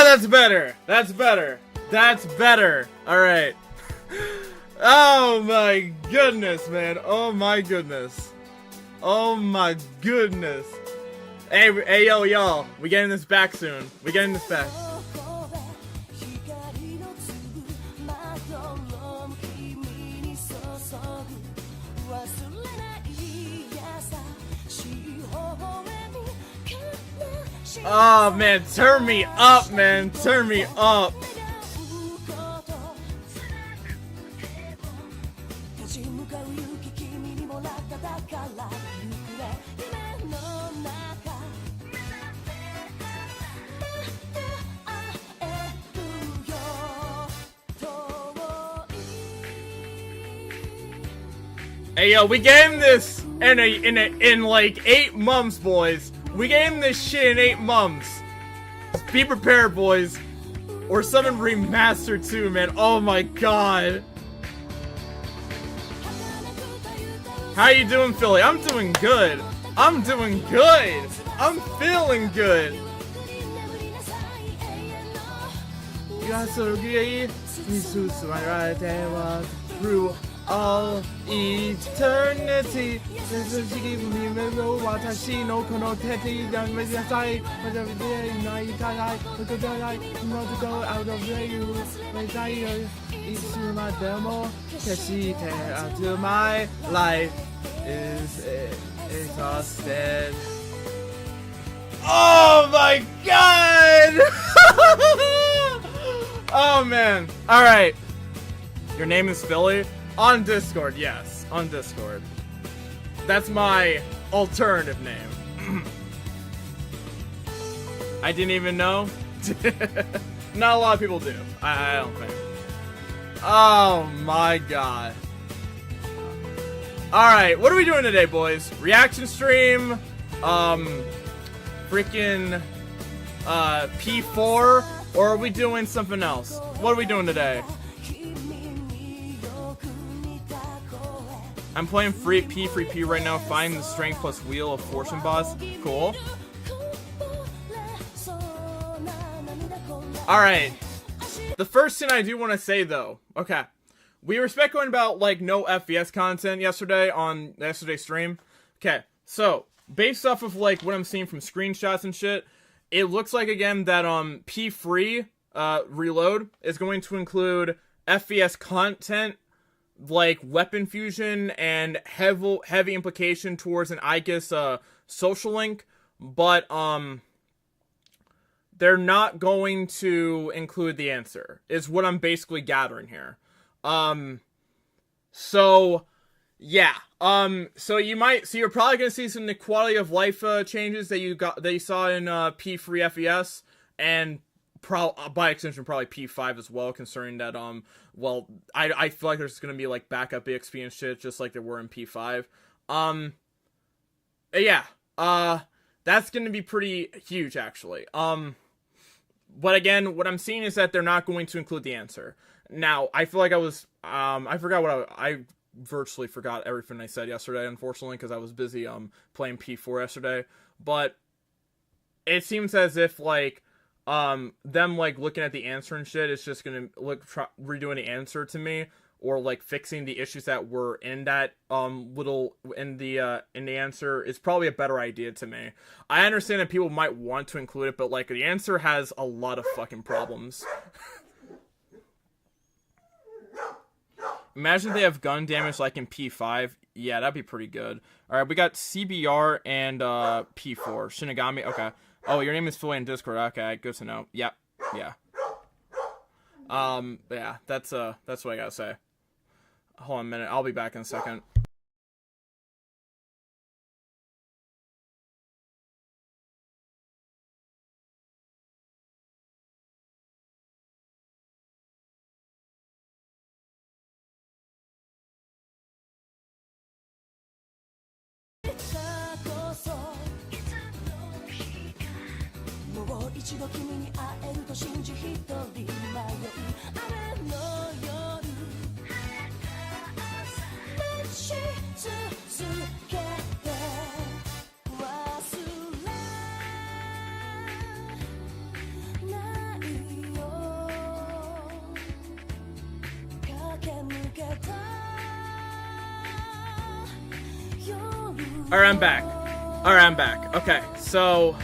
that's better. That's better. That's better. Alright. Oh my goodness, man. Oh my goodness. Oh my goodness. Hey, yo, y'all. We getting this back soon. We getting this back. Oh man, turn me up, man. Turn me up. Hey yo, we game this in like 8 months, boys. We game this shit in 8 months. Be prepared, boys. Or something remastered too, man. Oh my god. How you doing, Philly? I'm doing good. I'm doing good. I'm feeling good. You are so great. Through all eternity. Until my life is exhausted. Oh my god! Oh man. Alright. Your name is Philly? On Discord, yes. On Discord. That's my alternative name. I didn't even know. Not a lot of people do. I don't think. Oh my god. Alright, what are we doing today, boys? Reaction stream? Freaking P4? Or are we doing something else? What are we doing today? I'm playing free P right now. Find the strength plus wheel of fortune boss. Cool. Alright. The first thing I do want to say though. Okay. We were speculating about like no FPS content yesterday on yesterday's stream. Okay. So, based off of like what I'm seeing from screenshots and shit, it looks like again that P3 reload is going to include FPS content like weapon fusion and heavy implication towards an IGUS social link, but they're not going to include the answer, is what I'm basically gathering here. So yeah, so you're probably gonna see some quality of life changes that you saw in P3 FES, and by extension probably P5 as well, considering that well, I feel like there's gonna be like backup EXP and shit just like there were in P5. Yeah, that's gonna be pretty huge actually. But again, what I'm seeing is that they're not going to include the answer. Now, I feel like I forgot what I virtually forgot everything I said yesterday, unfortunately, because I was busy playing P4 yesterday. But it seems as if like them like looking at the answer and shit is just gonna redoing the answer to me, or like fixing the issues that were in that in the answer is probably a better idea to me. I understand that people might want to include it, but like the answer has a lot of fucking problems. Imagine if they have gun damage like in P5. Yeah, that'd be pretty good. Alright, we got CBR and P4. Shinigami, okay. Oh, your name is Philly in Discord. Okay, good to know. Yep. Yeah. Yeah, that's what I gotta say. Hold on a minute, I'll be back in a second. Alright, I'm back. Alright, I'm back. Okay, so...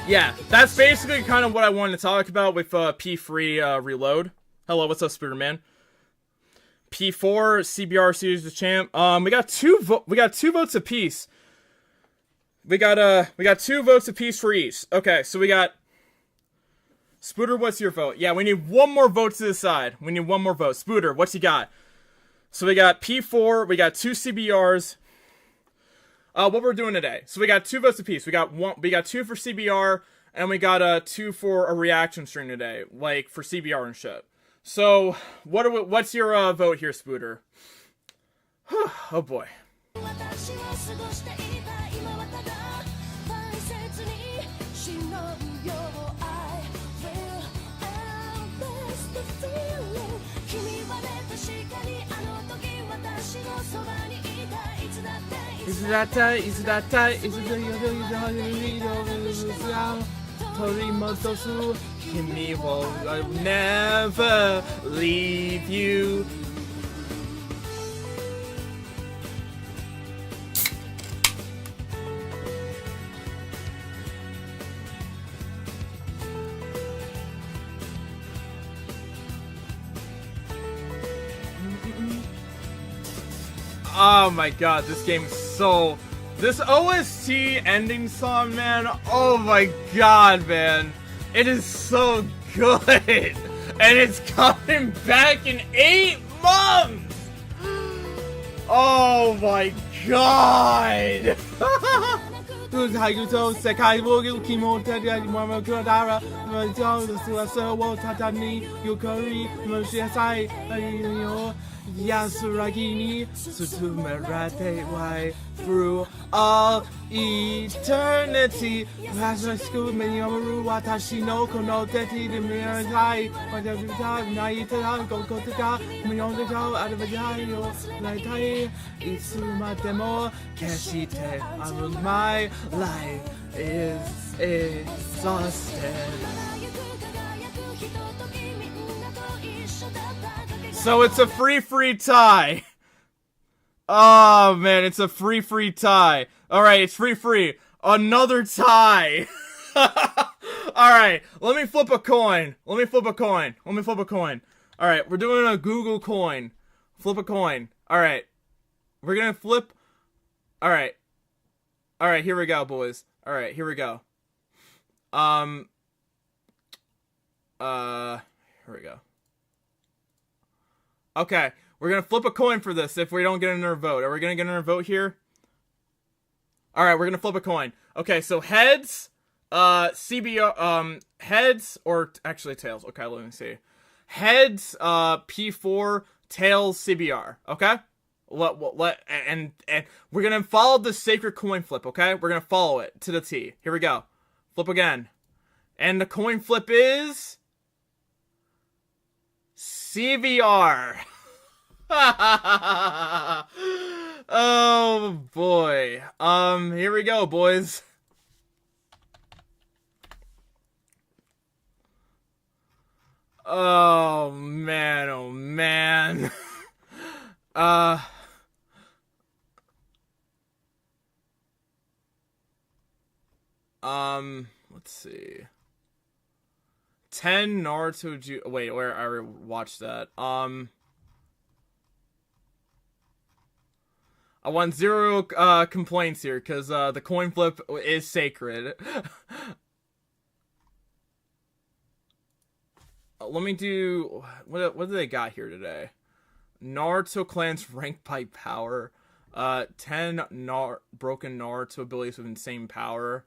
yeah, that's basically kind of what I wanted to talk about with P3 Reload. Hello, what's up, Spider-Man? P4 CBR Series of Champ. We got two votes apiece. We got 2 votes apiece for each. Okay, so we got Spooter, what's your vote? Yeah, we need one more vote to decide. We need one more vote. Spooter, what's you got? So we got P4, we got 2 CBRs. What we're doing today. So we got 2 votes apiece. We got 2 for CBR, and we got 2 for a reaction stream today, like for CBR and shit. So what's your vote here, Spooter? Oh boy. Is that time? Is that time? Is it the Kimi will never leave you. Oh my god, this game is so... This OST ending song, man, oh my god, man. It is so good. And it's coming back in 8 months. Oh my god. Yasuragini Sutumerate why through all eternity. School many Watashi no kono teti the mirai whatever time night go to God me on the go out of a jail like I Itsumatemo Kashite my life is exhausted. So it's a free tie. Oh man, it's a free tie. Alright, it's free. Another tie. Alright, let me flip a coin. Alright, we're doing a Google coin. Flip a coin. Alright. We're gonna flip. Alright, here we go, boys. Alright, here we go. Here we go. Okay, we're gonna flip a coin for this if we don't get another vote. Are we gonna get another vote here? Alright, we're gonna flip a coin. Okay, so heads, CBR, heads, or actually tails. Okay, let me see. Heads, P4, tails, CBR. Okay? And we're gonna follow the sacred coin flip, okay? We're gonna follow it to the T. Here we go. Flip again. And the coin flip is... CBR. Oh boy. Here we go, boys. Oh man. Let's see. 10 Naruto wait, where I already watched that. I want 0 complaints here, because the coin flip is sacred. Let me do... What do they got here today? Naruto clans ranked by power. 10 broken Naruto abilities with insane power.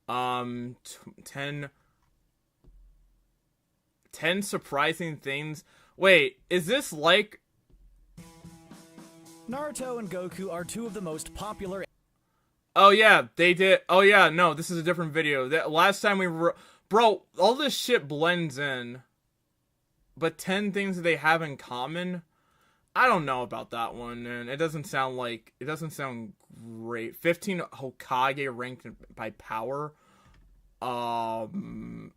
10 surprising things. Wait, is this like... Naruto and Goku are 2 of the most popular... Oh yeah, they did... Oh yeah, no, this is a different video. Last time we were... Bro, all this shit blends in. But 10 things that they have in common? I don't know about that one, and it doesn't sound like... It doesn't sound great. 15 Hokage ranked by power. And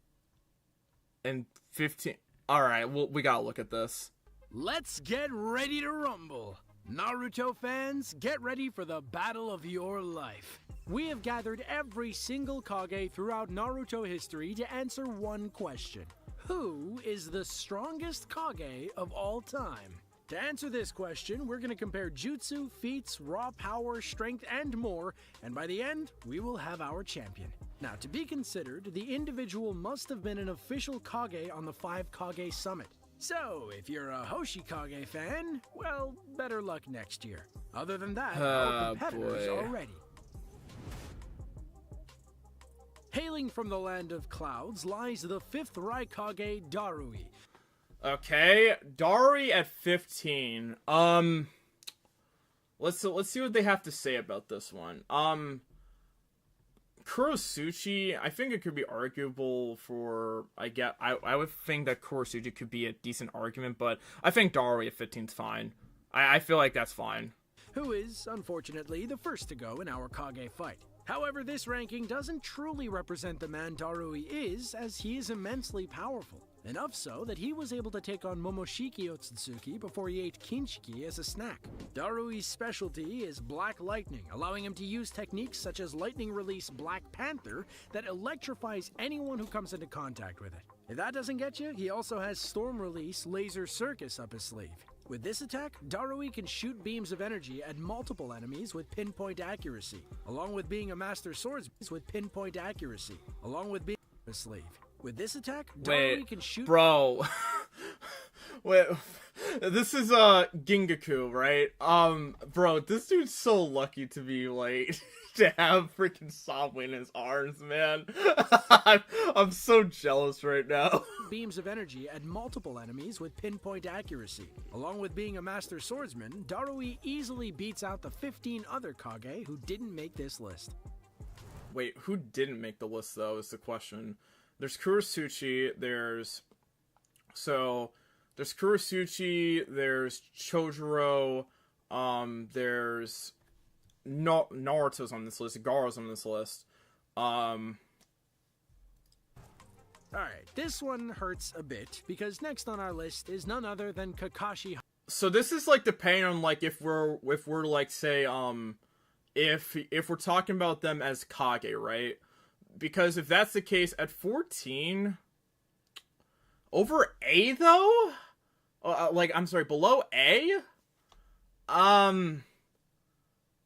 15... Alright, well, we gotta look at this. Let's get ready to rumble. Naruto fans, get ready for the battle of your life. We have gathered every single Kage throughout Naruto history to answer one question. Who is the strongest Kage of all time? To answer this question, we're going to compare jutsu, feats, raw power, strength, and more, and by the end, we will have our champion. Now, to be considered, the individual must have been an official Kage on the 5 Kage Summit. So, if you're a Hoshikage fan, well, better luck next year. Other than that, our competitors are ready. Hailing from the land of clouds lies the 5th Raikage Darui. Okay, Dari at 15. Let's see what they have to say about this one. Kurosuchi, I think it could be arguable for, I would think that Kurosuchi could be a decent argument, but I think Dari at 15 is fine. I feel like that's fine. Who is, unfortunately, the first to go in our Kage fight. However, this ranking doesn't truly represent the man Darui is, as he is immensely powerful. Enough so that he was able to take on Momoshiki Otsutsuki before he ate Kinshiki as a snack. Darui's specialty is Black Lightning, allowing him to use techniques such as Lightning Release Black Panther that electrifies anyone who comes into contact with it. If that doesn't get you, he also has Storm Release Laser Circus up his sleeve. With this attack, Darui can shoot beams of energy at multiple enemies with pinpoint accuracy, along with being a master swordsman with pinpoint accuracy, along with being up his sleeve. With this attack, Darui can shoot. Bro. Wait, this is Gingaku, right? Bro, this dude's so lucky to be like to have freaking Sabwe in his arms, man. I'm so jealous right now. Beams of energy at multiple enemies with pinpoint accuracy. Along with being a master swordsman, Darui easily beats out the 15 other Kage who didn't make this list. Wait, who didn't make the list though is the question. There's Kurosuchi, there's Kurosuchi, there's Chojuro, there's Naruto's on this list, Gaara's on this list. Alright, this one hurts a bit, because next on our list is none other than Kakashi. So this is like depending on like if we're like say if we're talking about them as Kage, right? Because if that's the case, at 14, over A though, below A. I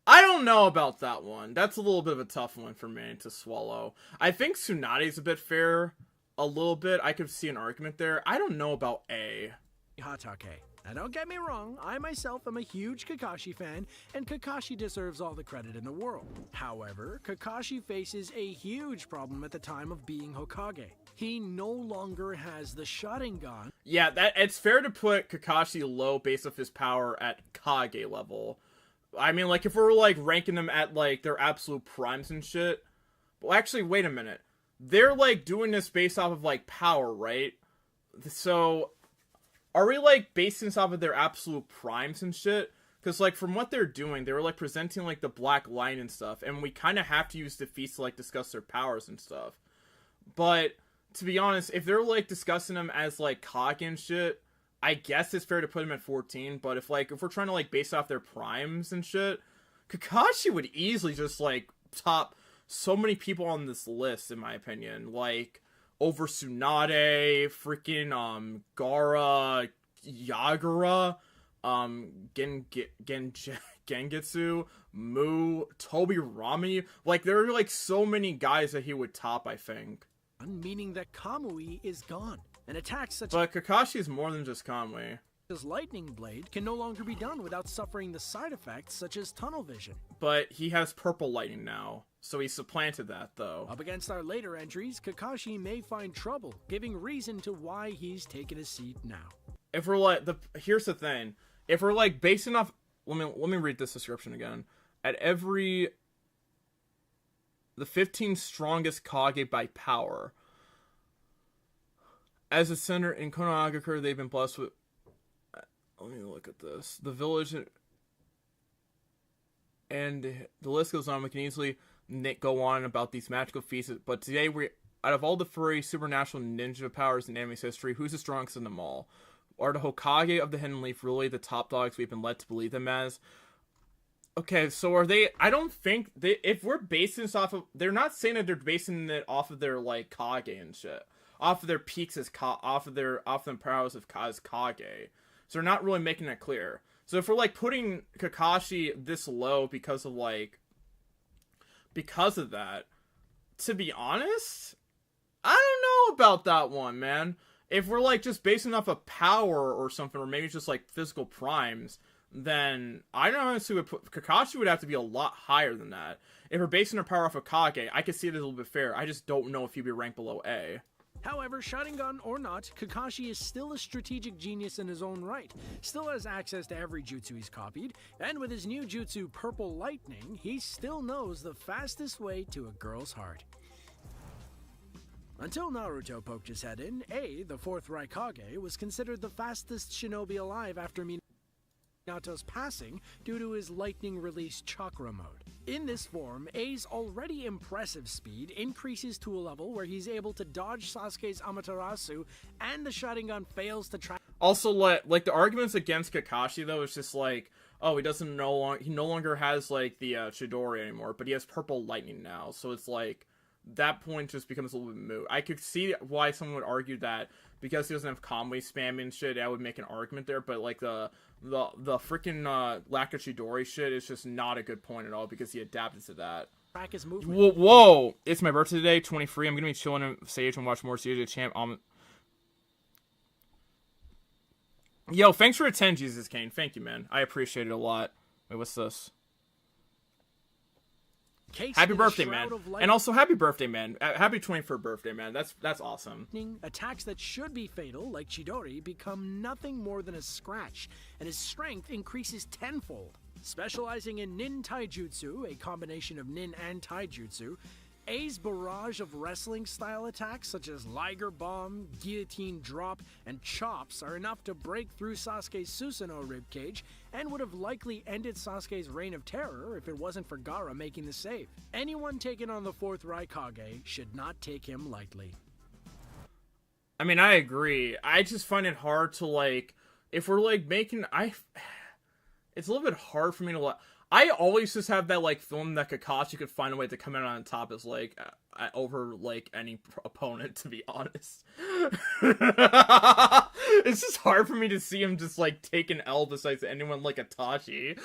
don't know about that one. That's a little bit of a tough one for me to swallow. I think Tsunade's a bit fair, a little bit. I could see an argument there. I don't know about A. Hatake. Now don't get me wrong, I myself am a huge Kakashi fan, and Kakashi deserves all the credit in the world. However, Kakashi faces a huge problem at the time of being Hokage. He no longer has the Sharingan. Yeah, it's fair to put Kakashi low based off his power at Kage level. I mean, like, if we're, like, ranking them at, like, their absolute primes and shit. Well, actually, wait a minute. They're, like, doing this based off of, like, power, right? So are we, like, basing this off of their absolute primes and shit? Because, like, from what they're doing, they were, like, presenting, like, the black line and stuff. And we kind of have to use the feats to, like, discuss their powers and stuff. But, to be honest, if they're, like, discussing them as, like, Kage and shit, I guess it's fair to put them at 14. But if we're trying to, like, base off their primes and shit, Kakashi would easily just, like, top so many people on this list, in my opinion. Like, over Tsunade, freaking, Gaara, Yagura, Gengetsu, Mu, Tobirami. Like, there are, like, so many guys that he would top, I think. Meaning that Kamui is gone. An attack such But Kakashi is more than just Kamui. as Lightning Blade can no longer be done without suffering the side effects such as tunnel vision. But he has purple lightning now, so he supplanted that, though. Up against our later entries, Kakashi may find trouble, giving reason to why he's taken a seat now. If we're like, here's the thing. If we're like basing off, let me read this description again. The 15 strongest Kage by power. As a center in Konohagakure, they've been blessed with. Let me look at this. The village, and the list goes on. We can easily go on about these magical feats, but today out of all the furry supernatural ninja powers in anime's history, who's the strongest in them all? Are the Hokage of the Hidden Leaf really the top dogs we've been led to believe them as? Okay, so are they... I don't think... if we're basing this off of... They're not saying that they're basing it off of their, like, Kage and shit. Off of their peaks as off of their powers as Kage. So they're not really making that clear. So if we're, like, putting Kakashi this low because of, like... Because of that, to be honest, I don't know about that one, man. If we're, like, just basing off of power or something, or maybe just, like, physical primes... then I don't honestly would put Kakashi would have to be a lot higher than that. If we're basing our power off of Kage, I could see it as a little bit fair. I just don't know if he'd be ranked below A. However, Sharingan or not, Kakashi is still a strategic genius in his own right, still has access to every jutsu he's copied, and with his new jutsu Purple Lightning, he still knows the fastest way to a girl's heart. Until Naruto poked his head in, A, the 4th Raikage, was considered the fastest shinobi alive after Minato's passing due to his lightning release chakra mode. In this form, A's already impressive speed increases to a level where he's able to dodge Sasuke's Amaterasu and the Sharingan fails to track. Also, like the arguments against Kakashi though is just like, oh, he no longer has like the Chidori anymore, but he has Purple Lightning now, so it's like that point just becomes a little bit moot. I could see why someone would argue that because he doesn't have combo spamming and shit, I would make an argument there, but like the freaking lack of Chidori shit is just not a good point at all because he adapted to that. His movement. Whoa! It's my birthday today, 23. I'm gonna be chilling in Sage and watch more CJ Champ. Yo, thanks for attending, Jesus Kane. Thank you, man. I appreciate it a lot. Wait, what's this? Happy birthday, man. And also, happy birthday, man. Happy 24th birthday, man. That's awesome. Attacks that should be fatal, like Chidori, become nothing more than a scratch, and his strength increases tenfold. Specializing in Nin Taijutsu, a combination of Nin and Taijutsu, A's barrage of wrestling-style attacks such as Liger Bomb, Guillotine Drop, and Chops are enough to break through Sasuke's Susanoo ribcage and would have likely ended Sasuke's reign of terror if it wasn't for Gaara making the save. Anyone taking on the 4th Raikage should not take him lightly. I mean, I agree. I just find it hard to, like, if we're, like, making... It's a little bit hard for me to... I always just have that, like, feeling that Kakashi could find a way to come in on top as, like, over, like, any opponent, to be honest. It's just hard for me to see him just, like, take an L besides anyone like Itachi.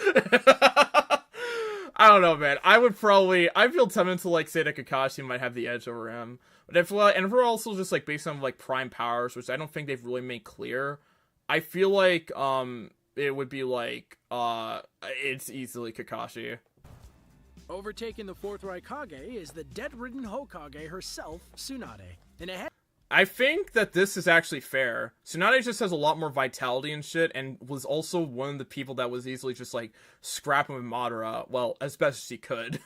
I don't know, man. I feel tempted to, like, say that Kakashi might have the edge over him. But if we're also just, like, based on, like, prime powers, which I don't think they've really made clear, I feel like, it would be like, it's easily Kakashi. Overtaking the 4th Raikage is the debt-ridden Hokage herself, Tsunade. I think that this is actually fair. Tsunade just has a lot more vitality and shit, and was also one of the people that was easily just, like, scrapping with Madara, well, as best as she could.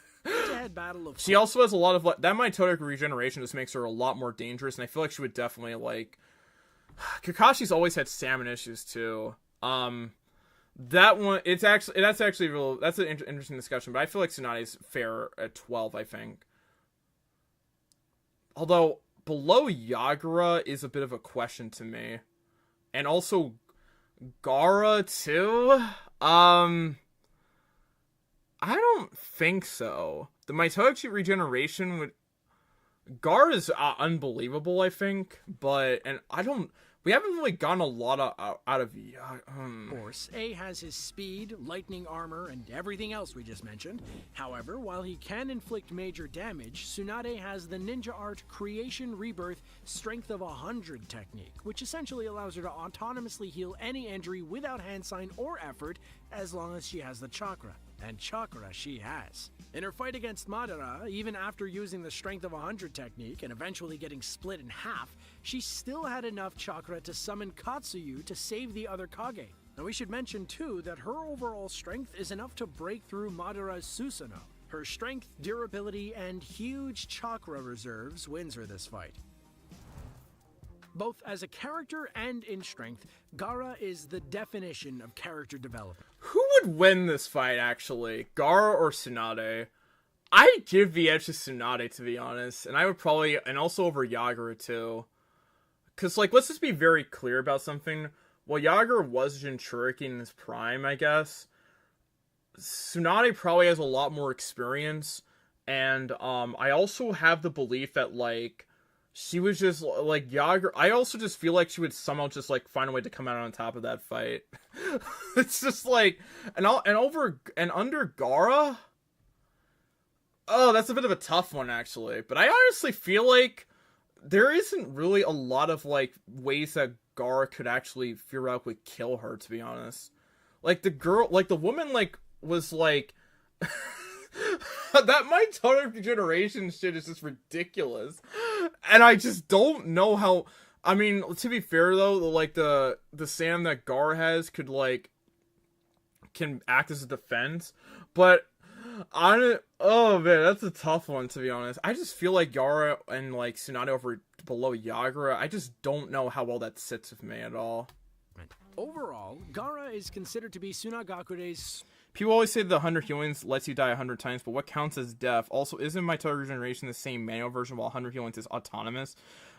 She also has a lot of, like, that mitotic regeneration just makes her a lot more dangerous, and I feel like she would definitely, like... Kakashi's always had stamina issues, too. That one, that's an interesting discussion, but I feel like Tsunade's fair at 12, I think. Although, below Yagura is a bit of a question to me. And also, Gaara, too? I don't think so. The mitotic regeneration would... Gaara is unbelievable, I think, but... And I don't... We haven't really gotten a lot out of... Of course, A has his speed, lightning armor, and everything else we just mentioned. However, while he can inflict major damage, Tsunade has the ninja art Creation Rebirth Strength of 100 technique, which essentially allows her to autonomously heal any injury without hand sign or effort as long as she has the chakra. And chakra she has. In her fight against Madara, even after using the Strength of 100 technique and eventually getting split in half, she still had enough chakra to summon Katsuyu to save the other Kage. Now we should mention too that her overall strength is enough to break through Madara's Susanoo. Her strength, durability, and huge chakra reserves wins her this fight. Both as a character and in strength, Gaara is the definition of character development. Who would win this fight, actually? Gaara or Tsunade? I'd give the edge to Tsunade, to be honest. And I would probably... And also over Yagura, too. Because, like, let's just be very clear about something. well, Yagura was Jinchuriki in his prime, I guess. Tsunade probably has a lot more experience, and I also have the belief that like she was just like Yagura. I also just feel like she would somehow just like find a way to come out on top of that fight. It's just like and under Gaara. Oh, that's a bit of a tough one actually, but I honestly feel like there isn't really a lot of like ways that Gaara could actually theoretically kill her, to be honest. Like the woman like was like that my total regeneration shit is just ridiculous. And I just don't know how. I mean, to be fair though, like the sand that Gaara has can act as a defense, but oh man, that's a tough one, to be honest. I just feel like Gaara and like Tsunade over below Yagura, I just don't know how well that sits with me at all. Overall, Gaara is considered to be Tsunagakure's... People always say the 100 healings lets you die 100 times, but what counts as death? Also, isn't my total regeneration the same manual version while 100 healings is autonomous?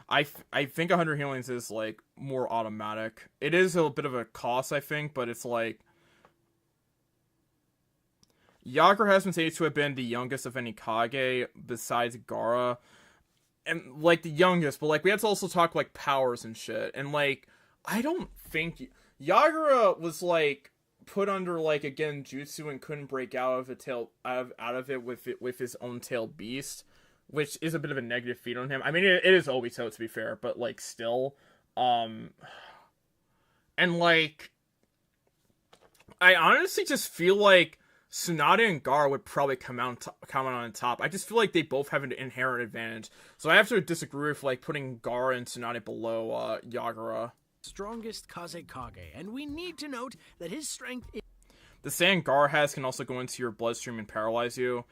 I think 100 healings is like more automatic. It is a bit of a cost, I think, but it's like Yagura has been stated to have been the youngest of any Kage besides Gaara. And, like, the youngest, but, like, we have to also talk, like, powers and shit. And, like, I don't think Yagura was, like, put under, like, again, jutsu and couldn't break out of it with his own tail beast, which is a bit of a negative feat on him. I mean, it is Obito, to be fair, but, like, still. And, like, I honestly just feel like Tsunade and Gaara would probably come out on top. I just feel like they both have an inherent advantage. So I have to disagree with like putting Gaara and Tsunade below Yagura. Strongest Kazekage, and we need to note that his strength is... The sand Gaara has can also go into your bloodstream and paralyze you.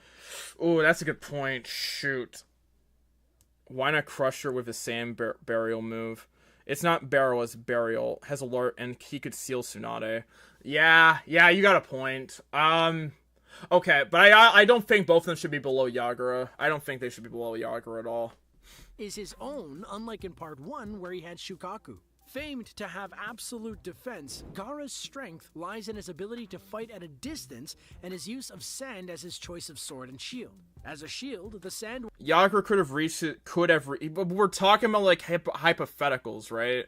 Oh, that's a good point. Shoot. Why not crush her with a sand burial move? It's not burial, it's burial. Has alert, and he could seal Tsunade. Yeah, you got a point. Okay, but I don't think both of them should be below Yagura. I don't think they should be below Yagura at all. Is his own, unlike in part 1 where he had Shukaku. Famed to have absolute defense, Gaara's strength lies in his ability to fight at a distance and his use of sand as his choice of sword and shield. As a shield, the sand... Yagura could have reached it, but we're talking about, like, hypotheticals, right?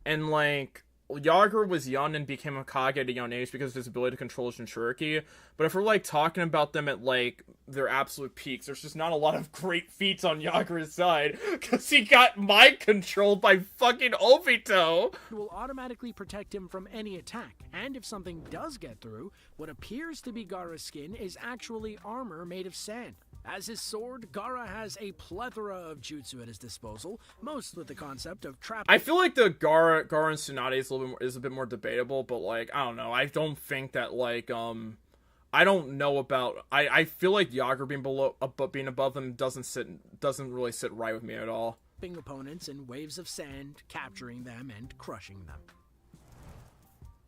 And, like, Yagura was young and became a Kage at a young age because of his ability to control Jinchuriki. But if we're, like, talking about them at, like, their absolute peaks, there's just not a lot of great feats on Yagura's side because he got mind-controlled by fucking Obito. Will automatically protect him from any attack. And if something does get through, what appears to be Gaara's skin is actually armor made of sand. As his sword, Gaara has a plethora of jutsu at his disposal, most with the concept of trap. I feel like the Gaara and Tsunade is a bit more debatable, but like I don't know. I don't think that like I don't know about. I feel like Yagura being above them doesn't really sit right with me at all. Opponents in waves of sand, capturing them and crushing them.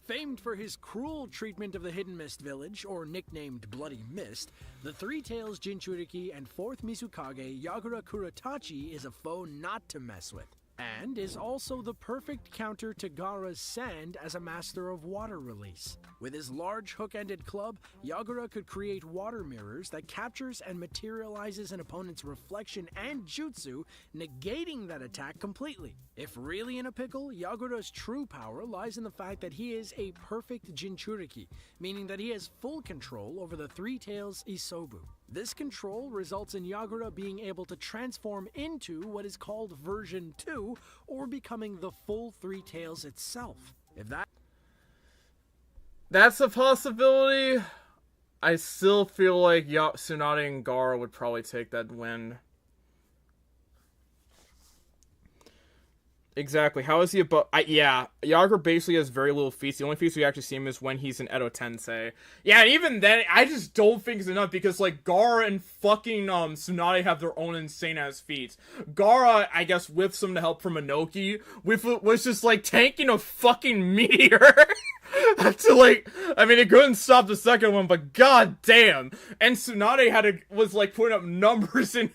Famed for his cruel treatment of the Hidden Mist village, or nicknamed Bloody Mist, the Three Tails Jinchuriki and 4th Mizukage Yagura Kuratachi is a foe not to mess with, and is also the perfect counter to Gaara's sand as a master of water release. With his large hook-ended club, Yagura could create water mirrors that captures and materializes an opponent's reflection and jutsu, negating that attack completely. If really in a pickle, Yagura's true power lies in the fact that he is a perfect Jinchuriki, meaning that he has full control over the Three Tails Isobu. This control results in Yagura being able to transform into what is called version 2, or becoming the full Three Tails itself. If that's a possibility, I still feel like Tsunade and Gaara would probably take that win. Exactly. How is he above? Yeah, Yagura basically has very little feats. The only feats we actually see him is when he's in Edo Tensei. Yeah, and even then, I just don't think it's enough because, like, Gaara and fucking Tsunade have their own insane-ass feats. Gaara, I guess, with some help from Inoki, was just, like, tanking a fucking meteor. To, like, I mean, it couldn't stop the second one, but god damn. And Tsunade was, like, putting up numbers in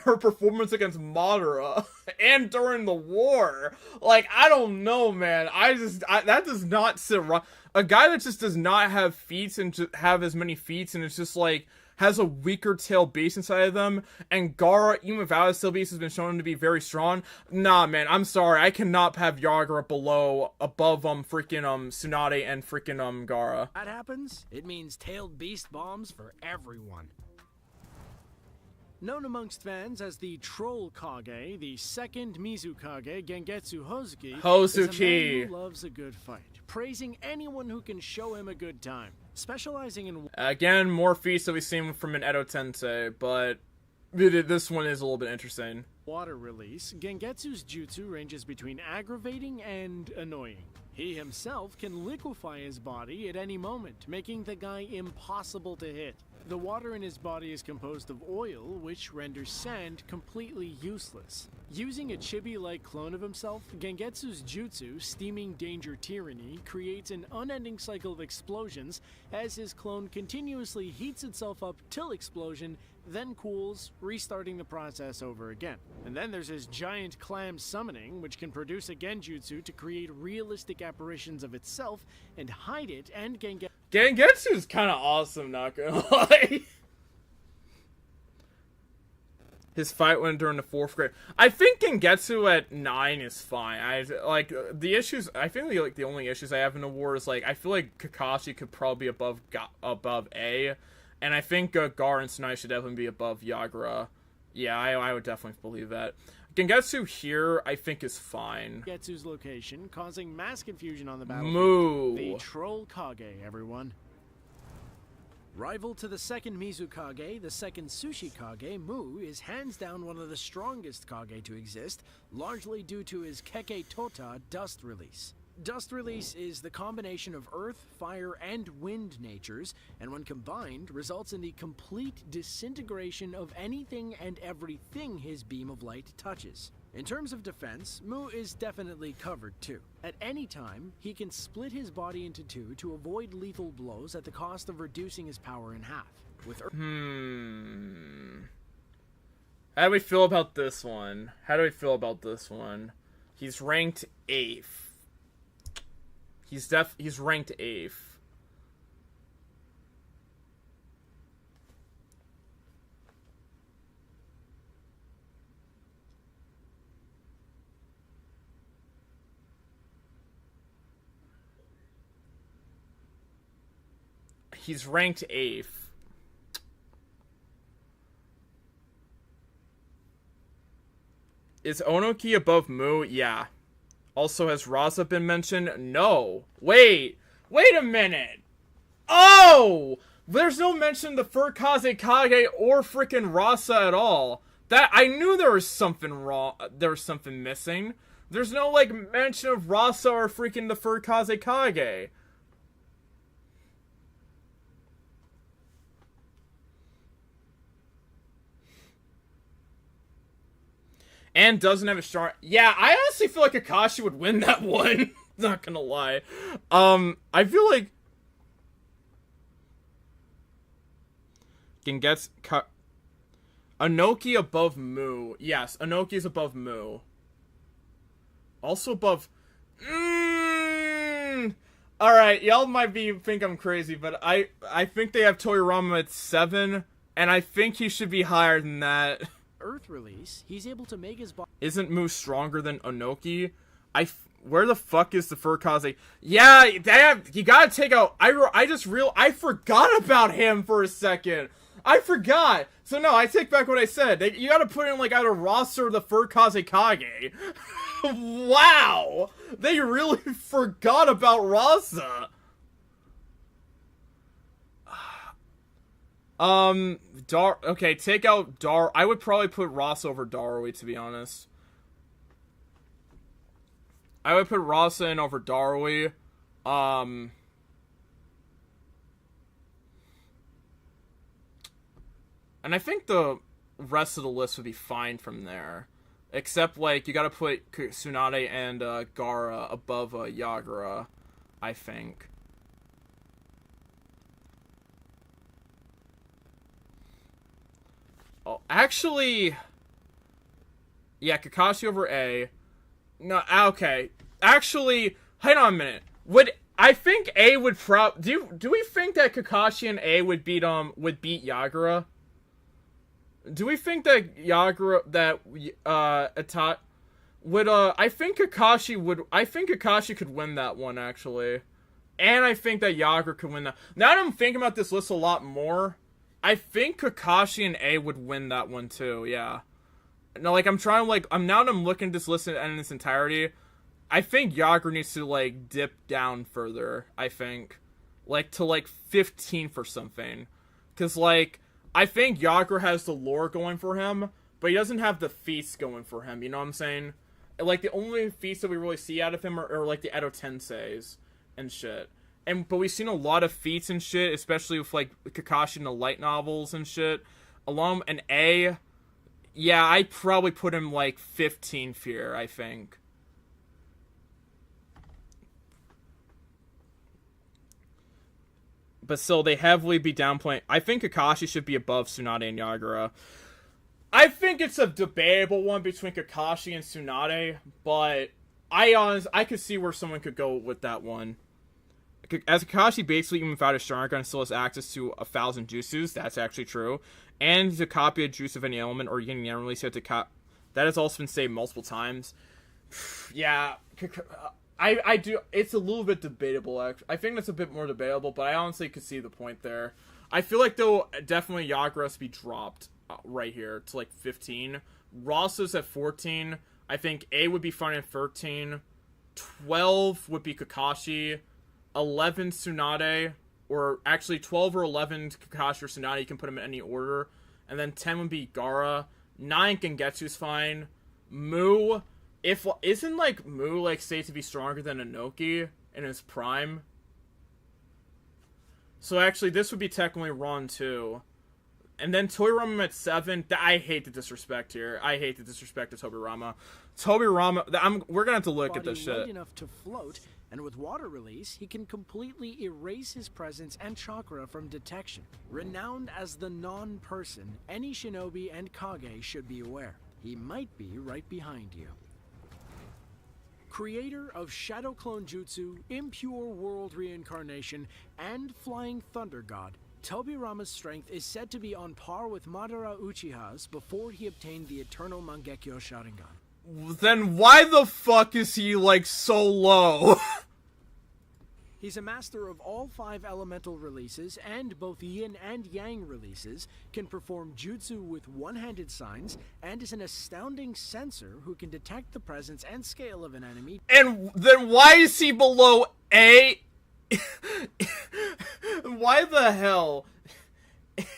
her performance against Madara. And during the war. ever. Like, I don't know, man. That does not sit right. A guy that just does not have feats and just have as many feats and it's just like has a weaker tail base inside of them, and Gaara, even without his tail base, has been shown to be very strong. Nah, man, I'm sorry. I cannot have Yagura above freaking Tsunade and freaking Gaara. That happens, it means tailed beast bombs for everyone. Known amongst fans as the Troll Kage, the second Mizukage, Gengetsu Hozuki, is a man who loves a good fight, praising anyone who can show him a good time. Specializing in... Again, more feats that we've seen from an Edo Tensei, but this one is a little bit interesting. Water release, Gengetsu's jutsu ranges between aggravating and annoying. He himself can liquefy his body at any moment, making the guy impossible to hit. The water in his body is composed of oil, which renders sand completely useless. Using a chibi-like clone of himself, Gengetsu's jutsu, Steaming Danger Tyranny, creates an unending cycle of explosions as his clone continuously heats itself up till explosion, then cools, restarting the process over again. And then there's his giant clam summoning, which can produce a genjutsu to create realistic apparitions of itself and hide it, and Gengetsu is kind of awesome, not gonna lie. His fight went during the 4th grade. I think Gengetsu at 9 is fine. I like the issues. I feel like the only issues I have in the war is like I feel like Kakashi could probably be above A, and I think Gaara and Tsunade should definitely be above Yagura. Yeah, I would definitely believe that. Gengetsu here, I think, is fine. Gengetsu's location, causing mass confusion on the battlefield. Moo. The Troll Kage, everyone. Rival to the second Mizukage, the second Sushi Kage, Mu is hands down one of the strongest Kage to exist, largely due to his Keke Tota dust release. Dust release is the combination of earth, fire, and wind natures, and when combined, results in the complete disintegration of anything and everything his beam of light touches. In terms of defense, Mu is definitely covered too. At any time, he can split his body into two to avoid lethal blows at the cost of reducing his power in half. With How do we feel about this one? He's ranked 8th. He's ranked 8th. He's ranked 8th. Is Onoki above Mu? Yeah. Also, has Raza been mentioned? No. Wait a minute. Oh! There's no mention of the Furukaze Kage or freaking Raza at all. That I knew there was something wrong. There was something missing. There's no, like, mention of Raza or freaking the Furukaze Kage. And doesn't have a strong... Yeah, I honestly feel like Akashi would win that one. Not gonna lie. I feel like... Anoki above Mu. Yes, Anoki is above Mu. Also above... Alright, y'all might think I'm crazy, but I think they have Toyirama at 7, and I think he should be higher than that. Earth release, he's able to make his body... Isn't Mu stronger than Onoki? Where the fuck is the Furukaze? Yeah, you gotta take out... I forgot about him for a second. I forgot. So no, I take back what I said. You gotta put in, like, either roster or the Furukaze Kage. Wow! They really forgot about Raza. Okay, take out I would probably put Rasa over Darui, to be honest. I would put Rasa in over Darui. And I think the rest of the list would be fine from there. Except, like, you gotta put Tsunade and Gaara above Yagura, I think. Oh, actually, yeah, Kakashi over A, No, okay. Actually, hang on a minute. I think A would do we think that Kakashi and A would beat Yagura? Do we think that Atat would I think Kakashi could win that one, actually. And I think that Yagura could win that. Now that I'm thinking about this list a lot more, I think Kakashi and A would win that one too, yeah. Now, like, now that I'm looking at this list in its entirety, I think Yagura needs to, like, dip down further, I think. Like, to, like, 15th or something. Because, like, I think Yagura has the lore going for him, but he doesn't have the feats going for him, you know what I'm saying? Like, the only feats that we really see out of him are like, the Edo Tenseis and shit. But we've seen a lot of feats and shit, especially with, like, Kakashi in the light novels and shit. And A... Yeah, I'd probably put him, like, 15th here, I think. But still, they heavily be downplaying. I think Kakashi should be above Tsunade and Yagura. I think it's a debatable one between Kakashi and Tsunade, but I could see where someone could go with that one. As Kakashi basically, even without a Sharingan, still has access to 1,000 jutsus. That's actually true. And to copy a juice of any element or yin yang release, that has also been said multiple times. Yeah, I do. It's a little bit debatable, actually. I think that's a bit more debatable, but I honestly could see the point there. I feel like, though, definitely Yagura has to be dropped right here to, like, 15. Rosa's at 14. I think A would be fine at 13. 12 would be Kakashi. 11 Tsunade, or actually 12 or 11 Kakashi or Tsunade, you can put them in any order. And then 10 would be Gaara. 9 Gengetsu's fine. Mu, isn't like Mu like said to be stronger than Inoki in his prime? So actually this would be technically wrong too. And then Tobirama at 7. I hate the disrespect here. I hate the disrespect to Tobirama. We're gonna have to look at this shit. Light enough to float, and with water release, he can completely erase his presence and chakra from detection. Renowned as the non-person, any shinobi and Kage should be aware. He might be right behind you. Creator of Shadow Clone Jutsu, Impure World Reincarnation, and Flying Thunder God, Tobirama's strength is said to be on par with Madara Uchiha's before he obtained the Eternal Mangekyo Sharingan. Then why the fuck is he, like, so low? He's a master of all 5 elemental releases, and both yin and yang releases, can perform jutsu with one-handed signs, and is an astounding sensor who can detect the presence and scale of an enemy. And then why is he below A? Why the hell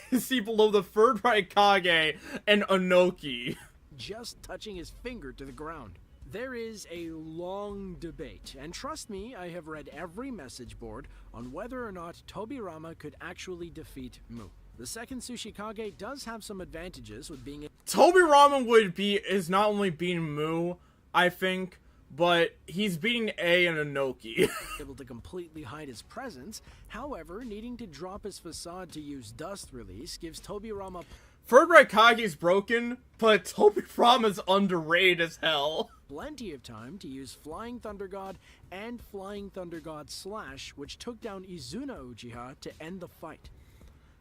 is he below the third Raikage and Inoki? Just touching his finger to the ground. There is a long debate, and trust me, I have read every message board on whether or not Tobirama could actually defeat Mu. The second Tsuchikage does have some advantages with being Tobirama is not only beating Mu, I think, but he's beating A and Inoki. able to completely hide his presence. However, needing to drop his facade to use dust release gives Tobirama Third Raikage is broken, but Tobirama's underrated as hell. plenty of time to use Flying Thunder God and Flying Thunder God Slash, which took down Izuna Uchiha to end the fight.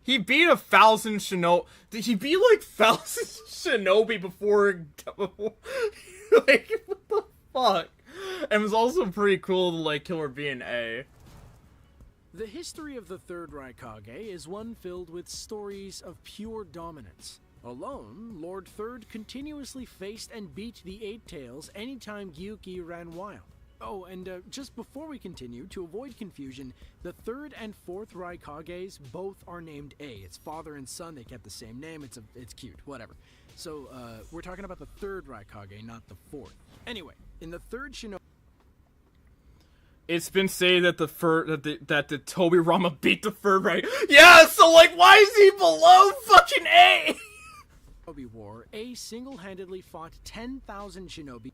He beat 1,000 shinobi. Did he beat like 1,000 shinobi before like, what the fuck? And it was also pretty cool to like kill her being A. The history of the Third Raikage is one filled with stories of pure dominance. Alone, Lord Third continuously faced and beat the Eight Tails anytime Gyuki ran wild. Oh, and just before we continue, to avoid confusion, the third and fourth Raikages both are named A. It's father and son, they kept the same name, it's cute, whatever. So, we're talking about the third Raikage, not the fourth. Anyway, in the third Shinobi... It's been said that the Tobirama beat the third right. Yeah, so like, why is he below fucking A? War, A single-handedly fought 10,000 shinobi.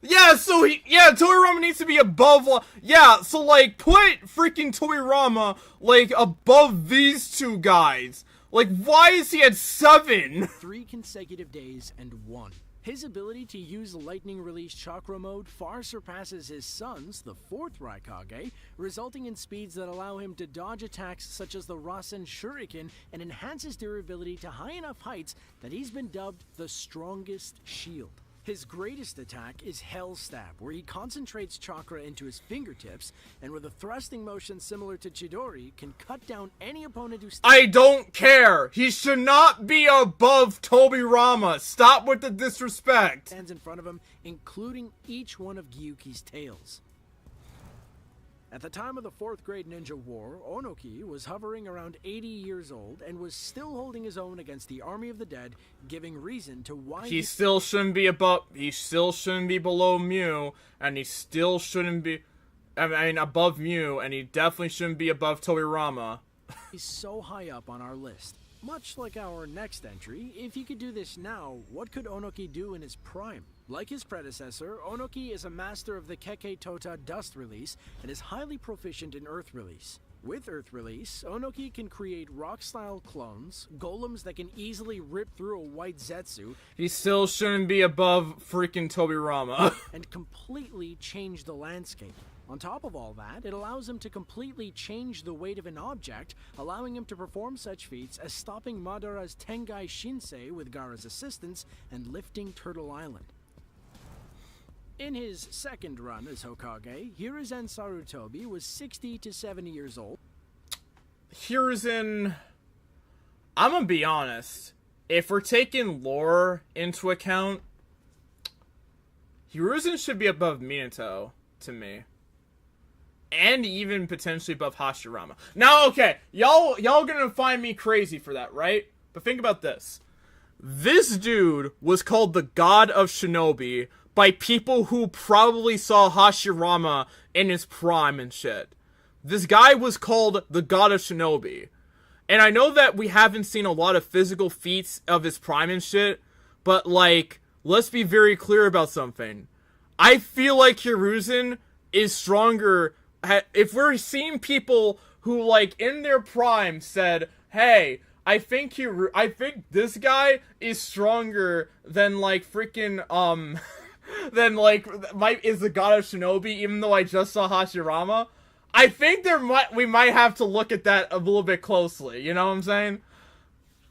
Yeah, so Tobirama needs to be above. Yeah, so like, put freaking Tobirama like above these two guys. Like, why is he at 7? 3 consecutive days and won. His ability to use lightning release chakra mode far surpasses his son's, the 4th Raikage, resulting in speeds that allow him to dodge attacks such as the Rasen Shuriken and enhance his durability to high enough heights that he's been dubbed the strongest shield. His greatest attack is Hell Stab, where he concentrates chakra into his fingertips, and with a thrusting motion similar to Chidori, can cut down any opponent who I don't care! He should not be above Tobirama! Stop with the disrespect! stands in front of him, including each one of Gyuki's tails. At the time of the 4th Grade Ninja War, Onoki was hovering around 80 years old and was still holding his own against the army of the dead, giving reason to why He still shouldn't be below Mew, and he still shouldn't be, above Mew, and he definitely shouldn't be above Tobirama. he's so high up on our list. Much like our next entry, if he could do this now, what could Onoki do in his prime? Like his predecessor, Onoki is a master of the Keke Tota Dust Release and is highly proficient in Earth Release. With Earth Release, Onoki can create rock-style clones, golems that can easily rip through a white Zetsu, He still shouldn't be above freaking Tobirama. and completely change the landscape. On top of all that, it allows him to completely change the weight of an object, allowing him to perform such feats as stopping Madara's Tengai Shinsei with Gaara's assistance and lifting Turtle Island. In his second run as Hokage, Hiruzen Sarutobi was 60 to 70 years old. Hiruzen, I'm gonna be honest. If we're taking lore into account, Hiruzen should be above Minato, to me. And even potentially above Hashirama. Now, okay, y'all gonna find me crazy for that, right? But think about this. This dude was called the God of Shinobi by people who probably saw Hashirama in his prime and shit. This guy was called the God of Shinobi. And I know that we haven't seen a lot of physical feats of his prime and shit, but, like, let's be very clear about something. I feel like Hiruzen is stronger. If we're seeing people who, like, in their prime said, hey, I think this guy is stronger than, like, freaking, than, like, is the God of Shinobi, even though I just saw Hashirama, I think we might have to look at that a little bit closely, you know what I'm saying?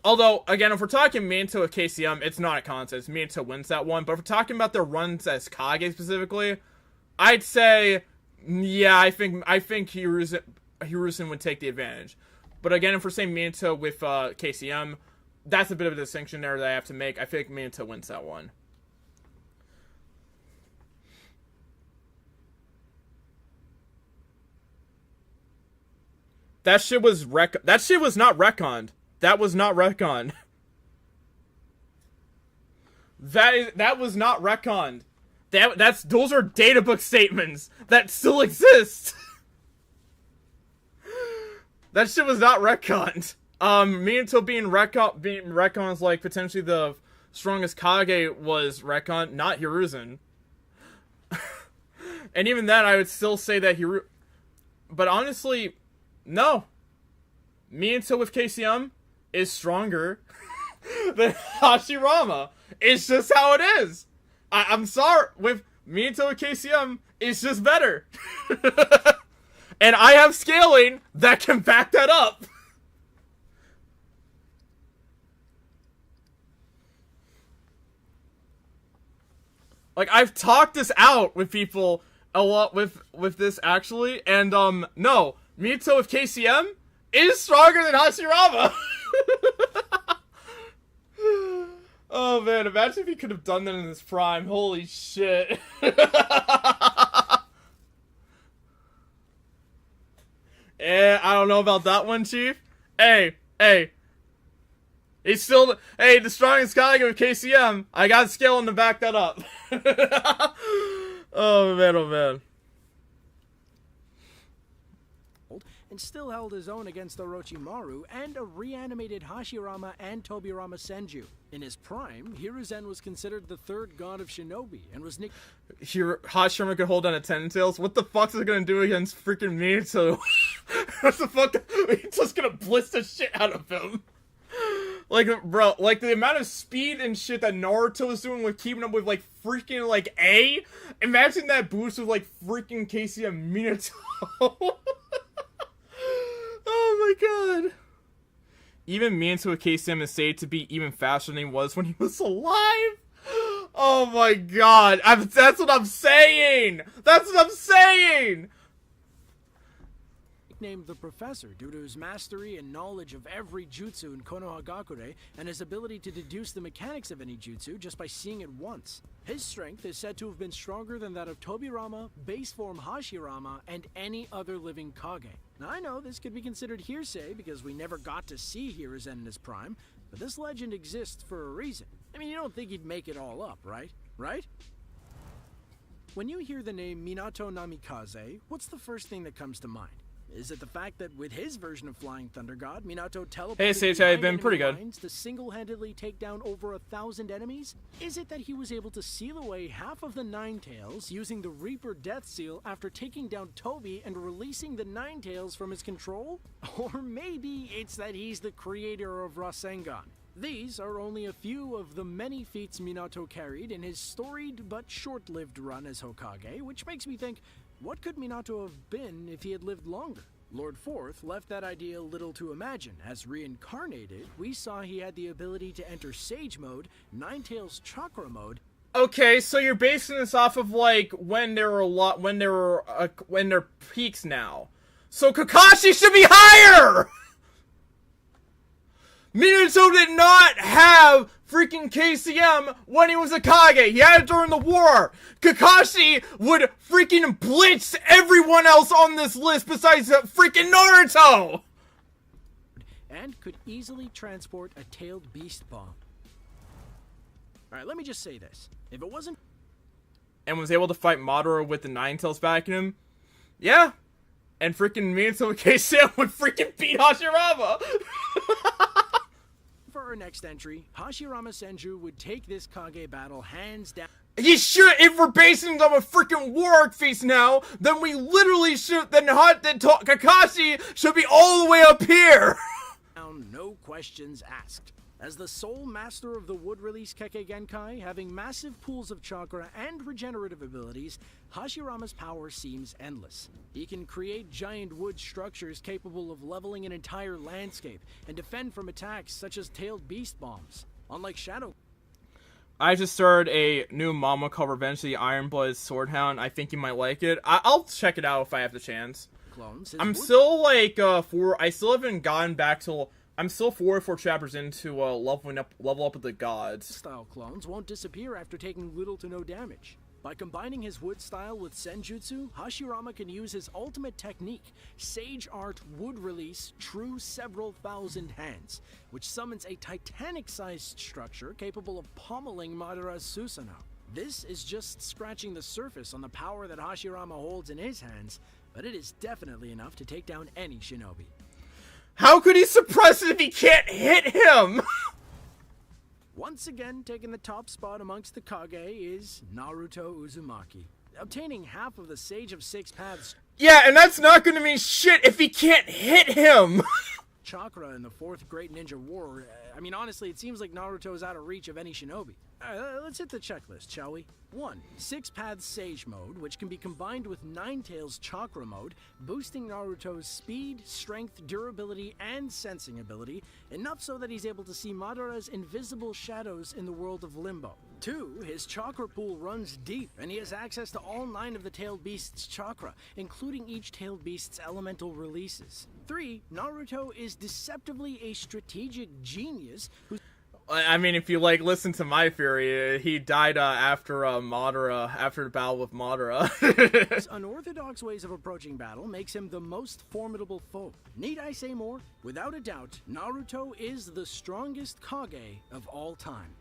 Although, again, if we're talking Minato with KCM, it's not a contest. Minato wins that one. But if we're talking about their runs as Kage specifically, I'd say, yeah, I think Hiruzen would take the advantage. But again, if we're saying Minato with KCM, that's a bit of a distinction there that I have to make. I think Minato wins that one. That shit was not retconned. That was not retconned. That was not retconned. Those are databook statements that still exist. That shit was not retconned. Minato being retconned is like potentially the strongest Kage was retconned, not Hiruzen. And even then, I would still say that but honestly, no. Minato with KCM is stronger than Hashirama. It's just how it is. I'm sorry. With Minato with KCM, it's just better. And I have scaling that can back that up. Like, I've talked this out with people a lot with this, actually, and, no, Minato with KCM is stronger than Hashirama! Oh, man, imagine if he could have done that in his prime. Holy shit. I don't know about that one, Chief. Hey. He's still, the strongest Kage with KCM. I got scaling to back that up. Oh, man. And still held his own against Orochimaru and a reanimated Hashirama and Tobirama Senju. In his prime, Hiruzen was considered the 3rd god of Shinobi and was Hashirama could hold on to Ten Tails. What the fuck is it gonna do against freaking Minato? What the fuck? He's just gonna bliss the shit out of him. Like, bro, like, the amount of speed and shit that Naruto is doing with keeping up with, like, freaking, like, A? Imagine that boost with, like, freaking Casey and Minato. Oh my god. Even Minato with KCM is said to be even faster than he was when he was alive. Oh my god. That's what I'm saying. That's what I'm saying. Named the Professor due to his mastery and knowledge of every jutsu in Konohagakure and his ability to deduce the mechanics of any jutsu just by seeing it once. His strength is said to have been stronger than that of Tobirama, base form Hashirama, and any other living Kage. Now I know this could be considered hearsay because we never got to see Hiruzen in his prime, but this legend exists for a reason. I mean, you don't think he'd make it all up, right? Right? When you hear the name Minato Namikaze, what's the first thing that comes to mind? Is it the fact that with his version of Flying Thunder God, Minato teleported Hey, Sage, how you been? behind Pretty enemy good. lines to single-handedly take down over 1,000 enemies? Is it that he was able to seal away half of the Nine Tails using the Reaper Death Seal after taking down Toby and releasing the Nine Tails from his control? Or maybe it's that he's the creator of Rasengan. These are only a few of the many feats Minato carried in his storied but short-lived run as Hokage, which makes me think, what could Minato have been if he had lived longer? Lord Fourth left that idea little to imagine. As reincarnated, we saw he had the ability to enter Sage Mode, Ninetales Chakra Mode. Okay, so you're basing this off of, like, when there are peaks now. So Kakashi should be higher! Minato did not have freaking KCM when he was a Kage. He had it during the war. Kakashi would freaking blitz everyone else on this list besides freaking Naruto. And could easily transport a tailed beast bomb. Alright, let me just say this. If it wasn't... And was able to fight Madara with the Nine Tails back in him. Yeah. And freaking Minato with KCM would freaking beat Hashirama. For our next entry, Hashirama Senju would take this Kage battle hands down. He should, if we're basing it on a freaking war arc feast now, then we literally should, then Kakashi should be all the way up here. No questions asked. As the sole master of the wood release Kekkei Genkai, having massive pools of chakra and regenerative abilities, Hashirama's power seems endless. He can create giant wood structures capable of leveling an entire landscape and defend from attacks such as tailed beast bombs. Unlike Shadow... I just started a new manga called Revenge of the Iron-Blooded Swordhound. I think you might like it. I'll check it out if I have the chance. Clones, I'm still like I still haven't gotten back to. I'm still 4 or 4 chapters into level up with the gods. Style clones won't disappear after taking little to no damage. By combining his wood style with Senjutsu, Hashirama can use his ultimate technique, Sage Art Wood Release True Several Thousand Hands, which summons a Titanic-sized structure capable of pummeling Madara's Susanoo. This is just scratching the surface on the power that Hashirama holds in his hands, but it is definitely enough to take down any shinobi. How could he suppress it if he can't hit him? Once again, taking the top spot amongst the Kage is Naruto Uzumaki. Obtaining half of the Sage of Six Paths Yeah, and that's not gonna mean shit if he can't hit him. chakra in the Fourth Great Ninja War. I mean, honestly, it seems like Naruto is out of reach of any shinobi. Let's hit the checklist, shall we? 1. Six Paths Sage Mode, which can be combined with Ninetales Chakra Mode, boosting Naruto's speed, strength, durability, and sensing ability, enough so that he's able to see Madara's invisible shadows in the world of Limbo. 2. His chakra pool runs deep, and he has access to all 9 of the tailed beast's chakra, including each tailed beast's elemental releases. 3. Naruto is deceptively a strategic genius who... I mean, if you listen to my theory, he died after the battle with Madara. His unorthodox ways of approaching battle makes him the most formidable foe. Need I say more? Without a doubt, Naruto is the strongest Kage of all time.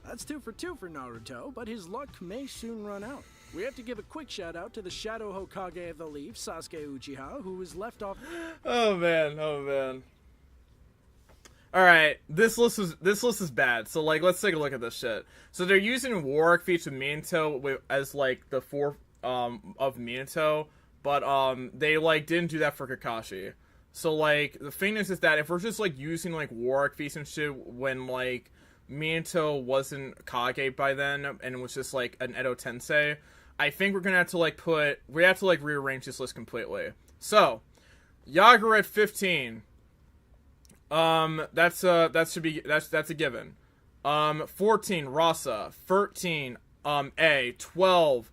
That's 2 for 2 for Naruto, but his luck may soon run out. We have to give a quick shout out to the Shadow Hokage of the Leaf, Sasuke Uchiha, who was left off. Oh man. Alright, this list is bad. So let's take a look at this shit. So they're using War Arc feats with Minato as the 4 of Minato, but they didn't do that for Kakashi. So, like, the thing is that if we're just, like, using, like, Warwick feats and shit when, like, Minato wasn't Kage by then, and it was just, like, an Edo Tensei, I think we're gonna have to, like, rearrange this list completely. So, Yagura at 15. That's a given. 14, Rasa. 13, A. 12,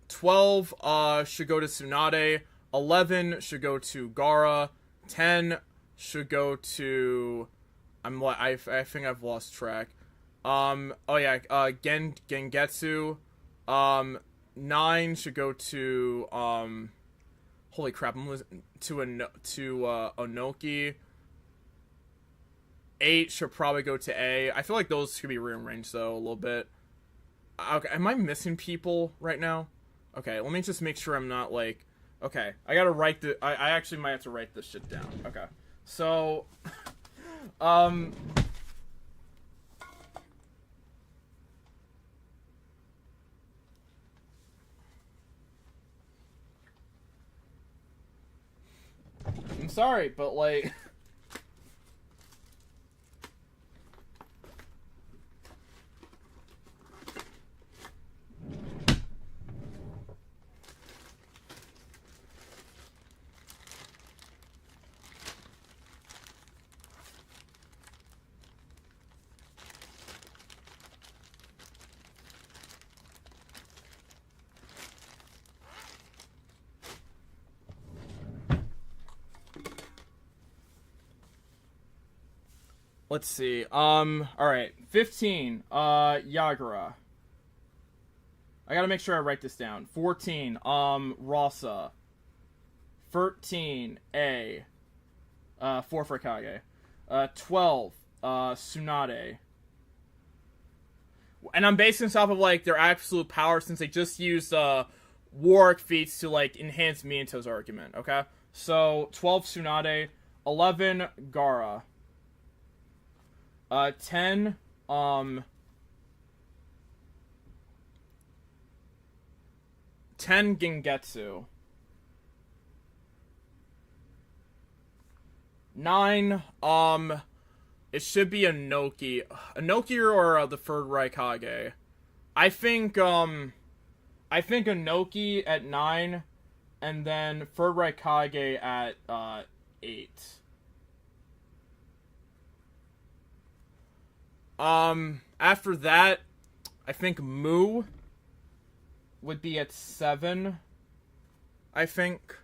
12 should go to Tsunade. 11 should go to Gaara. 10 should go to I think I've lost track. Gengetsu. 9 should go to holy crap, I'm losing to Onoki. 8 should probably go to A. I feel like those could be rearranged though a little bit. Okay, am I missing people right now? Okay, let me just make sure I'm not like... Okay, I gotta write the... I actually might have to write this shit down. Okay, so... I'm sorry, but like... Let's see. Alright. 15, Yagura. I gotta make sure I write this down. 14, Rasa. 13, A. 4 for Kage. 12, Tsunade. And I'm basing this off of, like, their absolute power since they just used, Warwick feats to, like, enhance Minato's argument, okay? So, 12, Tsunade. 11, Gaara. 10, 10 Gengetsu. 9, it should be Inoki. Inoki or the third Raikage. I think Inoki at 9, and then third Raikage at, 8. After that, I think Mu would be at 7, I think.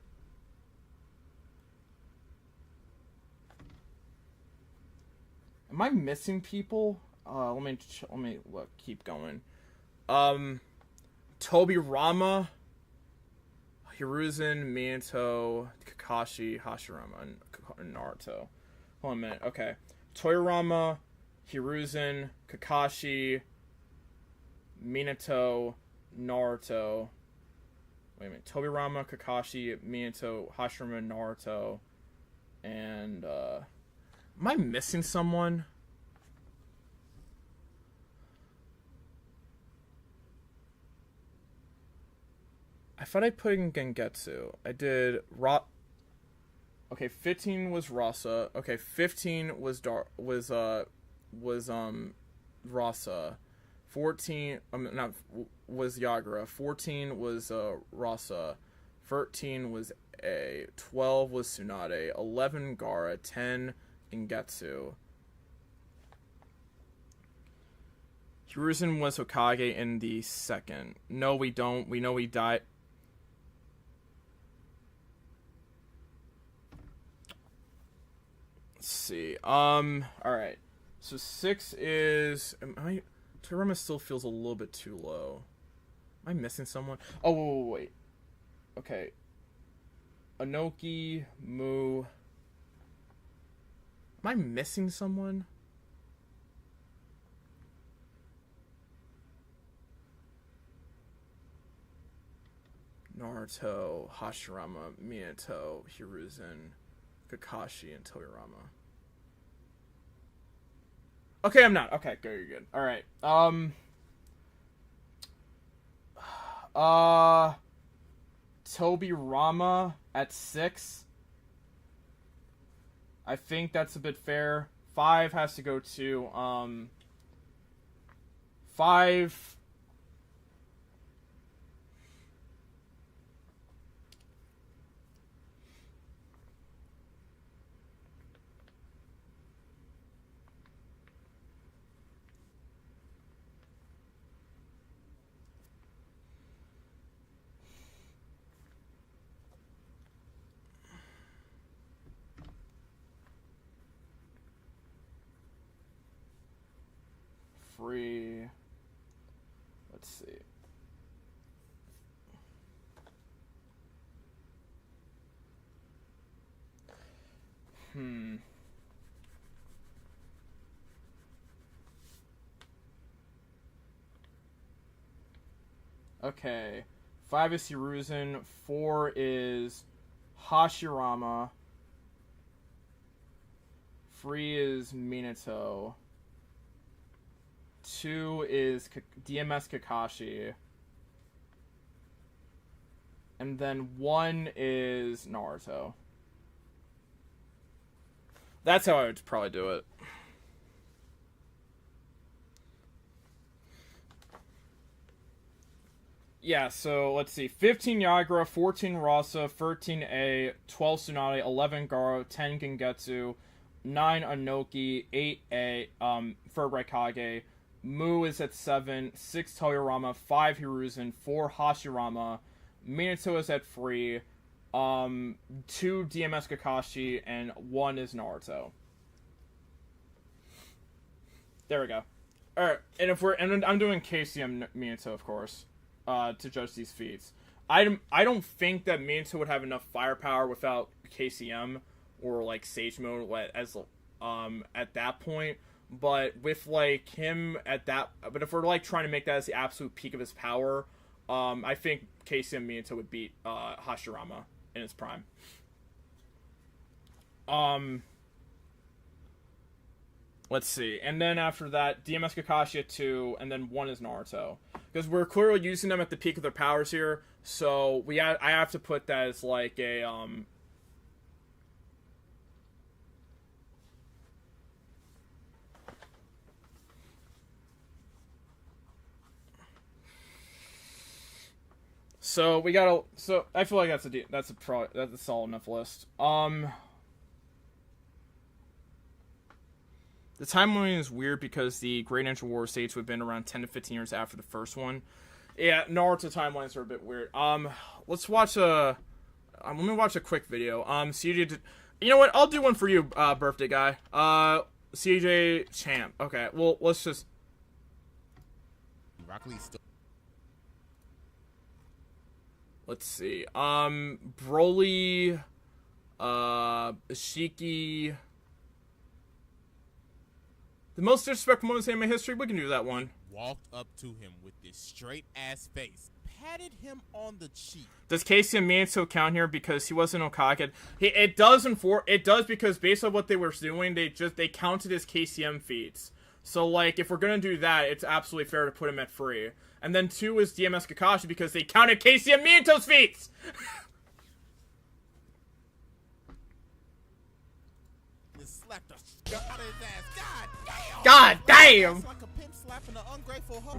Am I missing people? Let me look, keep going. Tobirama, Hiruzen, Minato, Kakashi, Hashirama, and Naruto. Hold on a minute, okay. Toyirama, Hiruzen, Kakashi, Minato, Naruto. Wait a minute. Tobirama, Kakashi, Minato, Hashirama, Naruto, and am I missing someone? I thought I put in Gengetsu. I did Okay, 15 was Rasa. Okay, 15 was Rasa. 14 was Yagura. 14 was Rasa. 13 was A. 12 was Tsunade. 11 Gaara. 10 Gengetsu. Hiruzen was Hokage in the second. No, we don't. We know he died. Let's see. Alright. So 6 is... Toyirama still feels a little bit too low. Am I missing someone? Oh, wait. Okay. Inoki, Mu... Am I missing someone? Naruto, Hashirama, Minato, Hiruzen, Kakashi, and Toyirama. Okay, I'm not. Okay, good, you're good. Alright, 10, Tobirama at 6. I think that's a bit fair. 5 has to go to 5. Free. Let's see. Okay. 5 is Hiruzen. 4 is Hashirama. 3 is Minato. 2 is DMS Kakashi. And then 1 is Naruto. That's how I would probably do it. Yeah, so let's see. 15 Yagura, 14 Rasa, 13 A, 12 Tsunade, 11 Garo, 10 Gengetsu, 9 Anoki, 8 A, for Raikage. Mu is at 7, 6 Toyarama, 5 Hiruzen, 4 Hashirama, Minato is at 3, 2 DMS Kakashi, and 1 is Naruto. There we go. Alright, and I'm doing KCM Minato, of course, to judge these feats. I don't think that Minato would have enough firepower without KCM or like Sage Mode as at that point. But with like him at that, but if we're like trying to make that as the absolute peak of his power, I think KCM Minato would beat Hashirama in his prime. Let's see, and then after that, DMS Kakashi at 2, and then 1 is Naruto, because we're clearly using them at the peak of their powers here. So I have to put that as like a So we gotta. So I feel like that's a solid enough list. The timeline is weird because the Great Ninja War states would have been around 10 to 15 years after the first one. Yeah, Naruto timelines are a bit weird. Let's watch let me watch a quick video. CJ, you know what? I'll do one for you, birthday guy. CJ Champ. Okay, well, let's just. Rock Lee still. Let's see. Broly, Ishiki. The most disrespectful moments in anime history. We can do that one. Walked up to him with this straight ass face, patted him on the cheek. Does KCM Minato count here because he wasn't Hokage? It does because based on what they were doing, they counted as KCM feats. So like, if we're gonna do that, it's absolutely fair to put him at 3. And then 2 is DMS Kakashi because they counted KCM Minato's feats! Just slapped the shit out of his ass. God damn! It's like a pimp slapping an ungrateful hoe.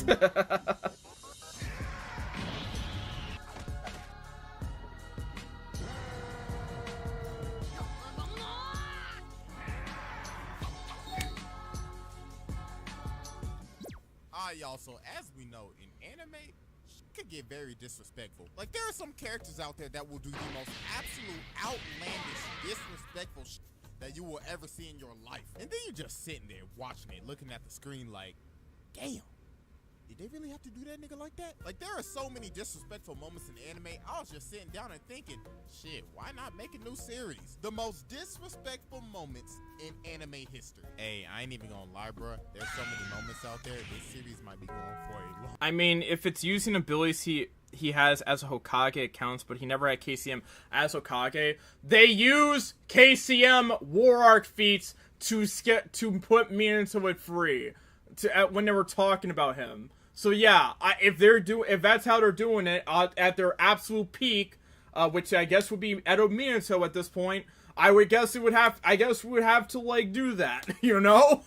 Y'all, so as we know, in anime, shit could get very disrespectful. Like, there are some characters out there that will do the most absolute outlandish, disrespectful shit that you will ever see in your life. And then you're just sitting there watching it, looking at the screen like, damn, did they really have to do that nigga like that? Like, there are so many disrespectful moments in anime. I was just sitting down and thinking, shit, why not make a new series? The most disrespectful moments in anime history. Hey, I ain't even gonna lie, bro. There's so many moments out there. This series might be going for a long. I mean, if it's using abilities he has as a Hokage, it counts, but he never had KCM as Hokage. They use KCM War Arc feats to put Minato at 3 when they were talking about him. So yeah, if that's how they're doing it at their absolute peak, which I guess would be Edo Minato at this point, I would guess we would have to, like, do that, you know?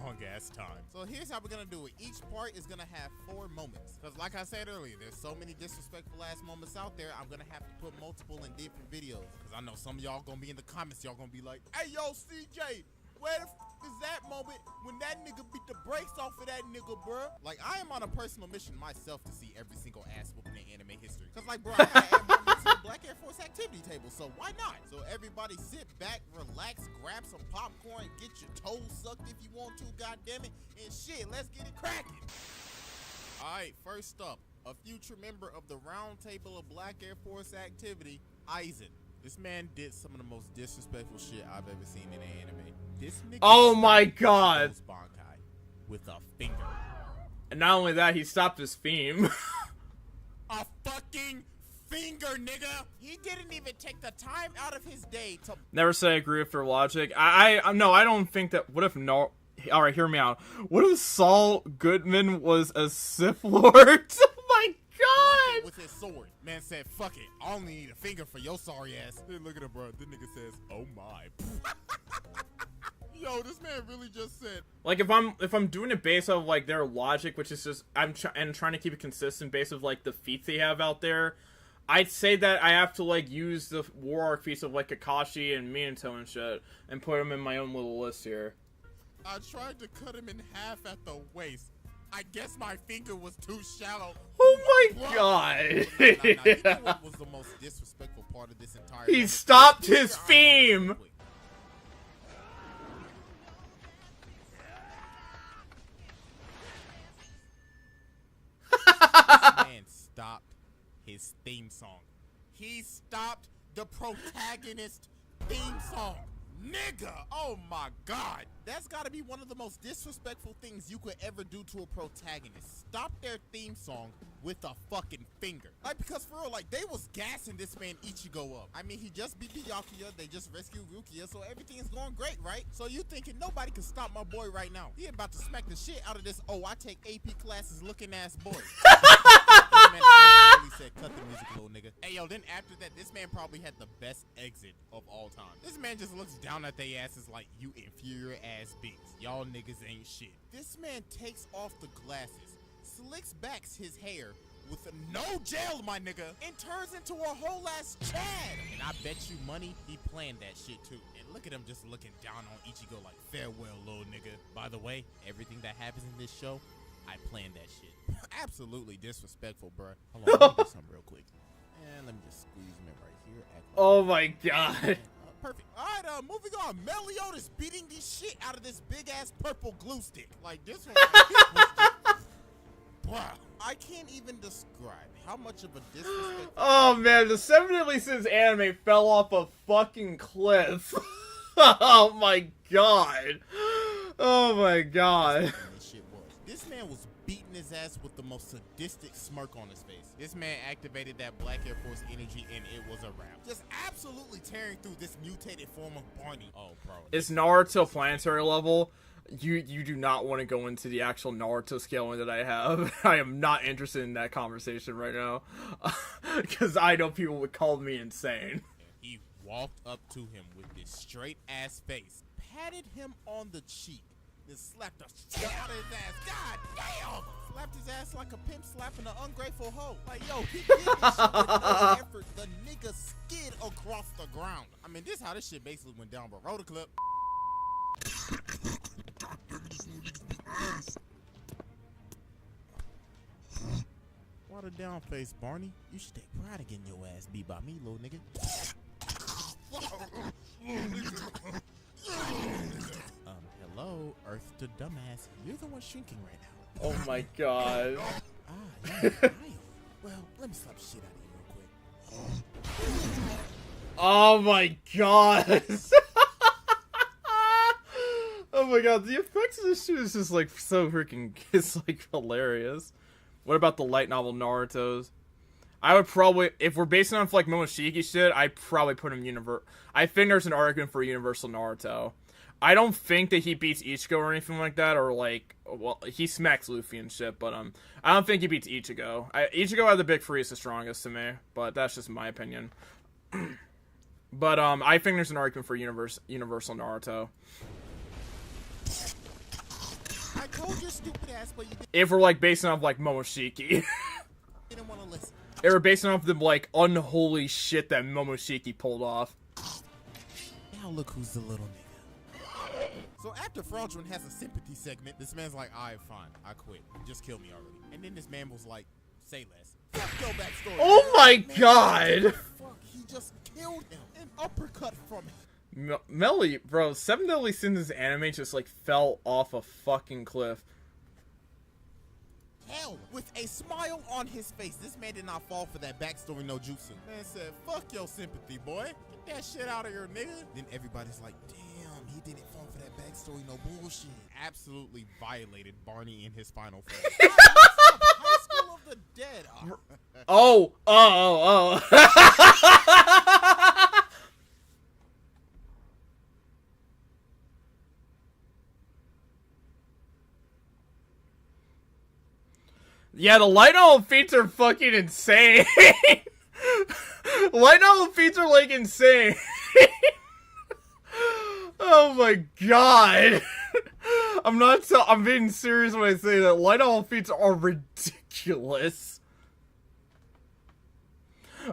Long ass time. So here's how we're gonna do it. Each part is gonna have 4 moments. Because like I said earlier, there's so many disrespectful ass moments out there, I'm gonna have to put multiple in different videos. Because I know some of y'all gonna be in the comments, y'all gonna be like, hey yo, CJ, where the is that moment when that nigga beat the brakes off of that nigga, bruh? Like, I am on a personal mission myself to see every single ass whooping in anime history. Cause like, bro, I gotta add moments to the Black Air Force activity table, so why not? So everybody sit back, relax, grab some popcorn, get your toes sucked if you want to, goddammit, and shit, let's get it cracking. Alright, first up, a future member of the round table of Black Air Force activity, Aizen. This man did some of the most disrespectful shit I've ever seen in an anime. This nigga Oh my god! Bankai with a finger. And not only that, he stopped his theme. A fucking finger, nigga! He didn't even take the time out of his day to... Never say I agree with their logic. No, I don't think that... What if no... Alright, hear me out. What if Saul Goodman was a Sith Lord? Oh my god! With his sword. Man said, fuck it. I only need a finger for your sorry ass. Then look at him, bro. The nigga says, oh my. Yo, this man really just said... Like, if I'm doing it based off, like, their logic, which is just... I'm trying to keep it consistent based off, like, the feats they have out there, I'd say that I have to, like, use the War Arc feats of, like, Kakashi and Minato and shit, and put them in my own little list here. I tried to cut him in half at the waist. I guess my finger was too shallow. Oh my god! You know what was the most disrespectful part of this entire He moment? stopped his theme! This man stopped his theme song. He stopped the protagonist theme song. Nigga, oh my god. That's gotta be one of the most disrespectful things you could ever do to a protagonist. Stop their theme song with a fucking finger. Like, because for real, like, they was gassing this man Ichigo up. I mean, he just beat Byakuya, they just rescued Rukia, so everything is going great, right? So you thinking nobody can stop my boy right now. He about to smack the shit out of this, oh, I take AP classes looking ass boy. This man really said, cut the music, little nigga. Hey, yo, then after that, this man probably had the best exit of all time. This man just looks down at they asses like, you inferior ass bitch. Y'all niggas ain't shit. This man takes off the glasses, slicks back his hair with no gel, my nigga, and turns into a whole ass Chad. And I bet you money he planned that shit too. And look at him just looking down on Ichigo like, farewell, little nigga. By the way, everything that happens in this show, I planned that shit. Absolutely disrespectful, bruh. Hold on, let me do something real quick. And let me just squeeze him in right here. Oh my god. Perfect. Alright, moving on. Meliodas beating the shit out of this big ass purple glue stick. Like, this one right here was just... Bruh. I can't even describe how much of a disrespect... Oh man, the 7 Deadly Sins anime fell off a fucking cliff. Oh my god. Oh my god. This man was beating his ass with the most sadistic smirk on his face. This man activated that Black Air Force energy and it was a wrap. Just absolutely tearing through this mutated form of Barney. Oh, bro. It's Naruto planetary level. You do not want to go into the actual Naruto scaling that I have. I am not interested in that conversation right now. Because I know people would call me insane. He walked up to him with this straight ass face, patted him on the cheek, then slapped the shit out of his ass. God damn! Slapped his ass like a pimp slapping an ungrateful hoe. Like, yo, he did this shit with no effort. The nigga skid across the ground. I mean, this how this shit basically went down, but roll the clip. Water down face, Barney. You should take pride in getting your ass beat by me, little nigga. Hello, Earth to dumbass. You're the one shrinking right now. Oh my god. Yeah, right. Well, let me slap the shit out of you real quick. Oh my god. Oh my god, the effects of this shit is just like so freaking, it's like hilarious. What about the light novel Naruto's? I would probably, if we're basing on like Momoshiki shit, I'd probably put him I think there's an argument for Universal Naruto. I don't think that he beats Ichigo or anything like that, or well, he smacks Luffy and shit, but I don't think he beats Ichigo. Ichigo out of the big three is the strongest to me, but that's just my opinion. But I think there's an argument for Universal Naruto. I told your stupid ass, but you If we're like basing off like Momoshiki. didn't want to listen. If we're basing off the like unholy shit that Momoshiki pulled off. Now look who's the little nigga. So after Fraudulent has a sympathy segment, this man's like, alright, fine, I quit. Just kill me already. And then this man was like, say less. Fuck your backstory. Oh my Man, god! fuck, he just killed him. An uppercut from him. Melly, bro, Seven Deadly Sins anime just like fell off a fucking cliff. Hell, with a smile on his face, this man did not fall for that backstory no jutsu. Man said, fuck your sympathy, boy. Get that shit out of here, nigga. Then everybody's like, damn, he didn't fall for that backstory no bullshit. Absolutely violated Barney in his final phase. High School of the Dead. Oh. Yeah, the light novel feats are fucking insane. Light novel feats are like insane. Oh my god. I'm being serious when I say that. Light novel feats are ridiculous.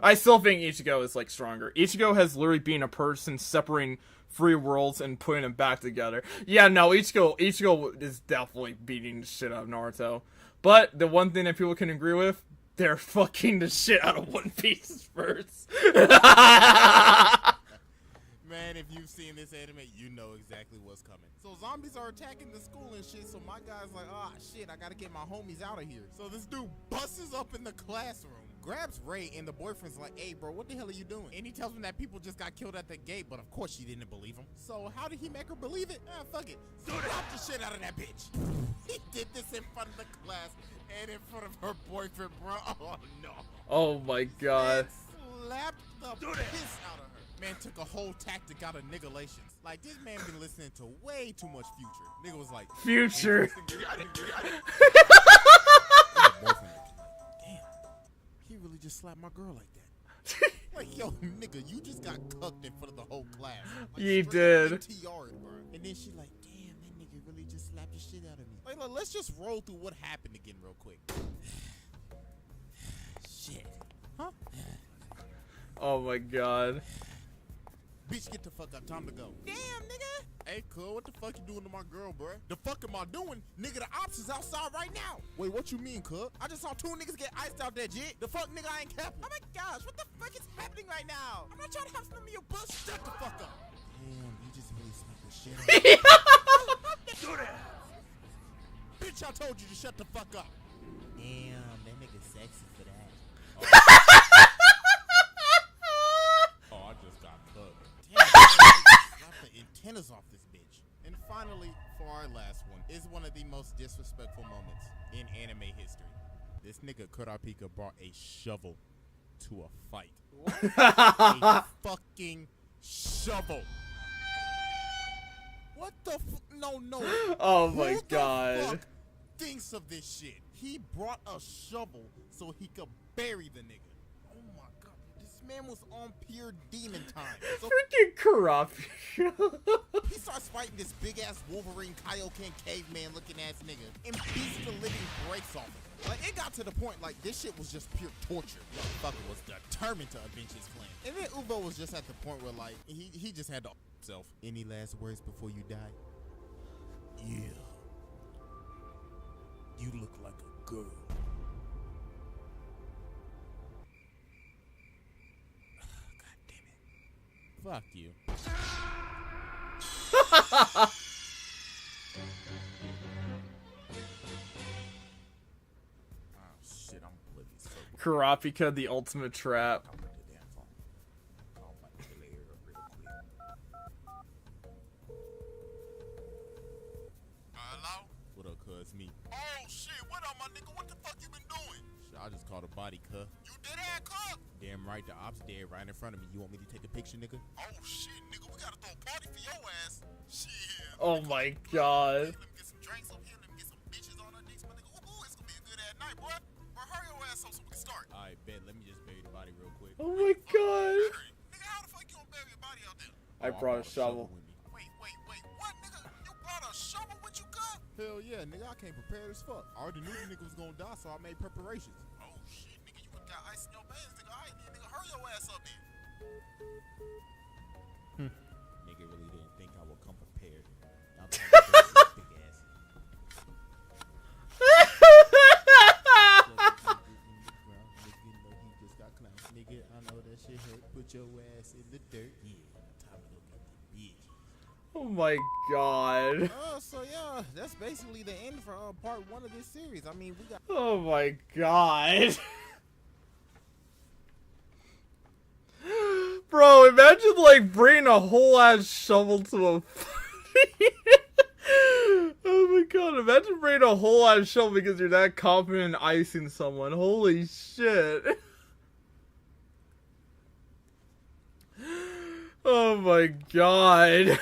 I still think Ichigo is like stronger. Ichigo has literally been a person separating three worlds and putting them back together. Yeah, no, Ichigo is definitely beating the shit out of Naruto. But the one thing that people can agree with, they're fucking the shit out of One Piece first. Man, if you've seen this anime, you know exactly what's coming. So zombies are attacking the school and shit, so my guy's like, ah, shit, I gotta get my homies out of here. So this dude busts up in the classroom, grabs Ray, and the boyfriend's like, hey, bro, what the hell are you doing? And he tells him that people just got killed at the gate, but of course she didn't believe him. So how did he make her believe it? Ah, fuck it. So slap the shit out of that bitch. He did this in front of the class and in front of her boyfriend, bro. Oh, no. Oh my god. Man slapped the piss out of her. Man took a whole tactic out of nigalations. Like, this man been listening to way too much Future. Nigga was like, Future. Damn, he really just slapped my girl like that. Like, yo, nigga, you just got cucked in front of the whole class. Like, He straight did. NTR'd, bro. And then she like, damn, that nigga really just slapped the shit out of me. Like, look, let's just roll through what happened again real quick. Shit. Huh? Oh my god. Bitch, get the fuck up. Time to go. Damn, nigga. Hey, cuz, what the fuck you doing to my girl, bro? The fuck am I doing? Nigga, the ops is outside right now. Wait, what you mean, cuz? I just saw two niggas get iced out there, jit. The fuck, nigga, I ain't capping. Oh my gosh, what the fuck is happening right now? I'm not trying to have some of your bush. Shut the fuck up. Damn, you just really smacked the shit out of me. Do that. Bitch, I told you to shut the fuck up. Damn, that nigga sexy for that. Oh, I just got cooked. Slap the antennas off this bitch. And finally, for our last one, is one of the most disrespectful moments in anime history. This nigga Kurapika brought a shovel to a fight. A fucking shovel. What the No. Oh Who my the god. fuck thinks of this shit? He brought a shovel so he could bury the nigga. Oh my god. This man was on pure demon time. So Freaking corrupt. he starts fighting this big ass Wolverine Kaioken caveman looking ass nigga and beats the living breaks off him. Like, it got to the point like this shit was just pure torture. Motherfucker was determined to avenge his clan. And then Ubo was just at the point where like he just had to himself. Any last words before you die? Yeah. You look like a girl. God damn it. Fuck you. Oh shit, I'm oblivious. Kurapika, the ultimate trap. Talk about the damn phone. Call my nigga later real quick. Hello? What up, cuz? Me. Oh shit, what up, my nigga? What the fuck you been doing? Shit, I just called a body, cuz. You did that, cuz? Damn right, the ops dead right in front of me. You want me to take a picture, nigga? Oh shit, nigga, we gotta throw a party for your ass. Shit. Oh my god. Let me get some drinks over here. Let me get some Alright, boy. Bro, hurry your ass up so we can start. Alright, bet. Let me just bury the body real quick. Oh my god. Nigga, how the fuck you gonna bury your body out there? I brought a shovel. With me. Wait. What, nigga? You brought a shovel with you, cut? Hell yeah, nigga. I came prepared as fuck. I already knew the nigga was gonna die, so I made preparations. Oh, shit, nigga. You got ice in your veins, nigga. Alright, then, nigga. Hurry your ass up, then. Nigga really didn't think I would come prepared. Now come prepared, big ass. Nigga, I know that shit hurt. Put your ass in the dirt. Yeah, time to go get the bitch. Oh my god. So yeah, that's basically the end for part 1 of this series. I mean, we got. Oh my god. Bro, imagine like bringing a whole ass shovel to a oh my god, imagine bringing a whole ass shovel because you're that confident in icing someone. Holy shit. Oh my god.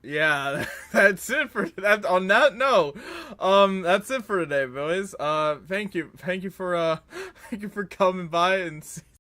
Yeah, that's it for that. On that note, that's it for today, boys. Thank you for coming by and